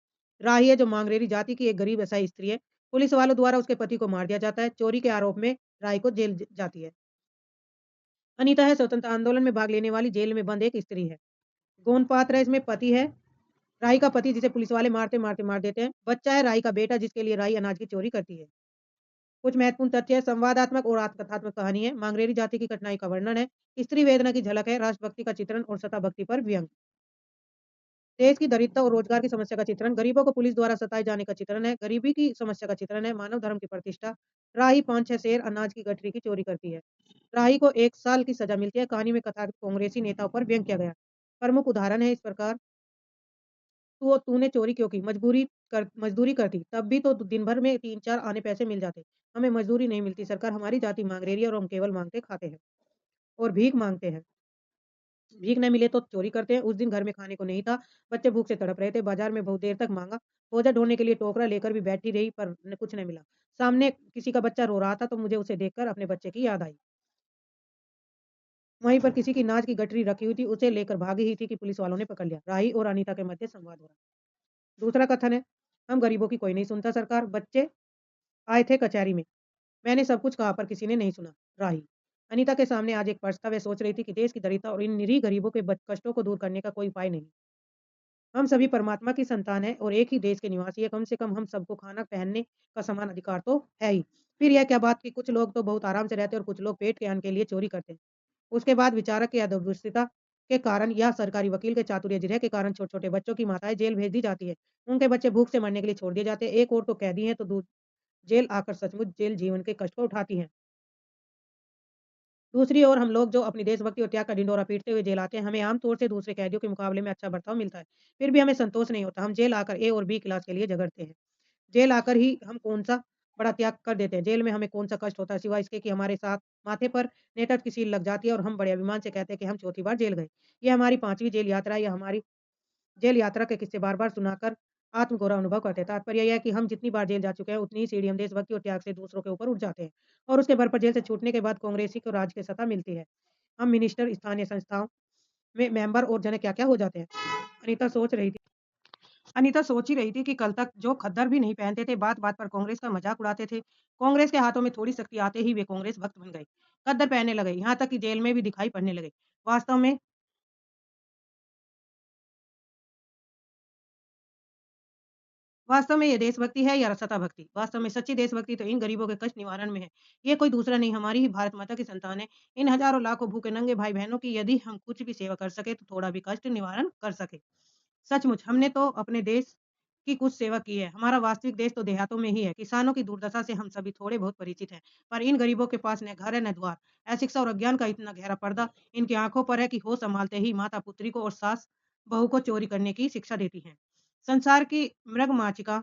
राही है जो मांगरेरी जाति की एक गरीब असाई स्त्री है। पुलिस वालों द्वारा उसके पति को मार दिया जाता है। चोरी के आरोप में राही को जेल जाती है। अनीता है स्वतंत्र आंदोलन में भाग लेने वाली जेल में बंद एक स्त्री है। गौन पात्र है इसमें पति है राही का पति जिसे पुलिस वाले मारते मारते मार देते हैं। बच्चा है राही का बेटा जिसके लिए राही अनाज की चोरी करती है। कुछ महत्वपूर्ण तथ्य है। संवादात्मक और आत्मकथात्मक कहानी है। मांगरेरी जाति की कठिनाई का वर्णन है। स्त्री वेदना की झलक है। राष्ट्रभक्ति का चित्रण और सत्ता भक्ति पर व्यंग। देश की दरिद्रता और रोजगार की समस्या का चित्रण, गरीबों को पुलिस द्वारा सताए जाने का चित्रण है, गरीबी की समस्या का चित्रण है, मानव धर्म की प्रतिष्ठा, राही 5-6 शेर अनाज की गठरी की चोरी करती है। राही को 1 साल की सजा मिलती है। कहानी में कथाकृत कांग्रेसी नेताओं पर व्यंग किया गया। प्रमुख उदाहरण है इस प्रकार तूने चोरी क्यों की? मजदूरी करती, तब भी तो दिन भर में 3-4 आने पैसे मिल जाते। हमें मजदूरी नहीं मिलती सरकार, हमारी जाति मांगरेरी है और हम केवल माँगते खाते हैं और भीख माँगते हैं। भीख नहीं मिले तो चोरी करते हैं। उस दिन घर में खाने को नहीं था। बच्चे भूख से तड़प रहे थे। बाजार में बहुत देर तक माँगा। बोझा ढोने के लिए टोकरा लेकर भी बैठी रही पर कुछ नहीं मिला। सामने किसी का बच्चा रो रहा था तो मुझे उसे देखकर अपने बच्चे की याद आई। वहीं पर किसी की अनाज की गठरी रखी हुई थी, उसे लेकर भागी ही थी कि पुलिस वालों ने पकड़ लिया। राही और अनीता के मध्य संवाद हो रहा। दूसरा कथन है, हम गरीबों की कोई नहीं सुनता सरकार। बच्चे आए थे कचहरी में। मैंने सब कुछ कहा पर किसी ने नहीं सुना। राही अनीता के सामने आज एक पर्स था। वह सोच रही थी कि देश की दरिद्रता और इन निरीह गरीबों के कष्टों को दूर करने का कोई उपाय नहीं। हम सभी परमात्मा की संतान हैं और एक ही देश के निवासी हैं। कम से कम हम सबको खाना पहनने का समान अधिकार तो है ही। फिर यह क्या बात कि कुछ लोग तो बहुत आराम से रहते हैं और कुछ लोग पेट के अन्न के लिए चोरी करते हैं। उसके बाद विचारक की दूरदर्शिता के कारण या सरकारी वकील के चातुर्य जिरह के कारण छोटे-छोटे बच्चों की माताएं जेल भेज दी जाती है। उनके बच्चे भूख से मरने के लिए छोड़ दिए जाते हैं। एक और तो कैदी हैं तो जेल आकर सचमुच जेल जीवन के कष्ट को उठाती हैं। दूसरी ओर हम लोग जो अपनी देशभक्ति और त्याग का ढिंढोरा पीटते हुए जेल आते हैं, हमें आम तौर से दूसरे कैदियों के मुकाबले में अच्छा बर्ताव मिलता है। फिर भी हमें संतोष नहीं होता। हम जेल आकर ए और बी क्लास के लिए झगड़ते हैं। जेल आकर ही हम कौन-सा बड़ा त्याग कर देते हैं। जेल में हमें कौन-सा कष्ट होता है सिवाय इसके कि हमारे साथ माथे पर नेटट की सील लग जाती है और हम बड़े अभिमान से कहते हैं कि हम चौथी बार जेल गए। ये हमारी 5वीं जेल यात्रा है। ये हमारी जेल यात्रा के किस्से बार-बार सुनाकर आत्मगौरव अनुभव करते हैं। तात्पर्य यह है कि हम जितनी बार जेल जा चुके हैं, उतनी ही सीढ़ी हम देशभक्ति और त्याग से दूसरों के ऊपर उठ जाते हैं। और उसके बल पर जेल से छूटने के बाद कांग्रेसी को राज की सत्ता मिलती है। हम मिनिस्टर, स्थानीय संस्थाओं में मेंबर और जाने क्या-क्या हो जाते हैं। अनीता सोच रही थी अनीता सोच ही रही थी कि कल तक जो खद्दर भी नहीं पहनते थे, बात-बात पर कांग्रेस का मज़ाक उड़ाते थे। कांग्रेस के हाथों में थोड़ी शक्ति आते ही वे कांग्रेस भक्त बन गए। खद्दर पहनने लगे, यहाँ तक कि जेल में भी दिखाई पड़ने लगे। वास्तव में वास्तव में ये देशभक्ति है या सत्ता भक्ति? वास्तव में सच्ची देशभक्ति तो इन गरीबों के कष्ट निवारण में है। ये कोई दूसरा नहीं हमारी ही भारत माता की संतान है। इन हज़ारों लाखों भूखे नंगे भाई-बहनों की यदि हम कुछ भी सेवा कर सके तो थोड़ा भी कष्ट निवारण कर सके। सचमुच हमने तो अपने देश की कुछ सेवा की है। हमारा वास्तविक देश तो देहातों में ही है। किसानों की दुर्दशा से हम सभी थोड़े बहुत परिचित हैं। पर इन गरीबों के पास न घर है न द्वार। अशिक्षा और अज्ञान का इतना गहरा पर्दा इनकी आँखों पर है कि होश संभालते ही माता पुत्री को और सास बहू को चोरी करने की शिक्षा देती हैं। संसार की मृगमाचिका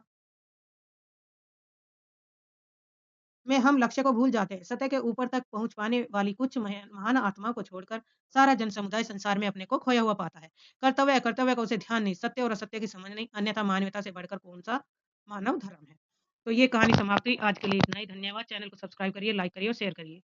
में हम लक्ष्य को भूल जाते हैं। सतह के ऊपर तक पहुँच पाने वाली कुछ महान आत्माओं को छोड़कर सारा जन समुदाय संसार में अपने को खोया हुआ पाता है। कर्तव्य अकर्तव्य का उसे ध्यान नहीं, सत्य और असत्य की समझ नहीं, अन्यथा मानवता से बढ़कर कौन-सा मानव धर्म है। तो ये कहानी समाप्त हुई। आज के लिए इतना ही। धन्यवाद। चैनल को सब्सक्राइब करिए, लाइक करिए और शेयर करिए।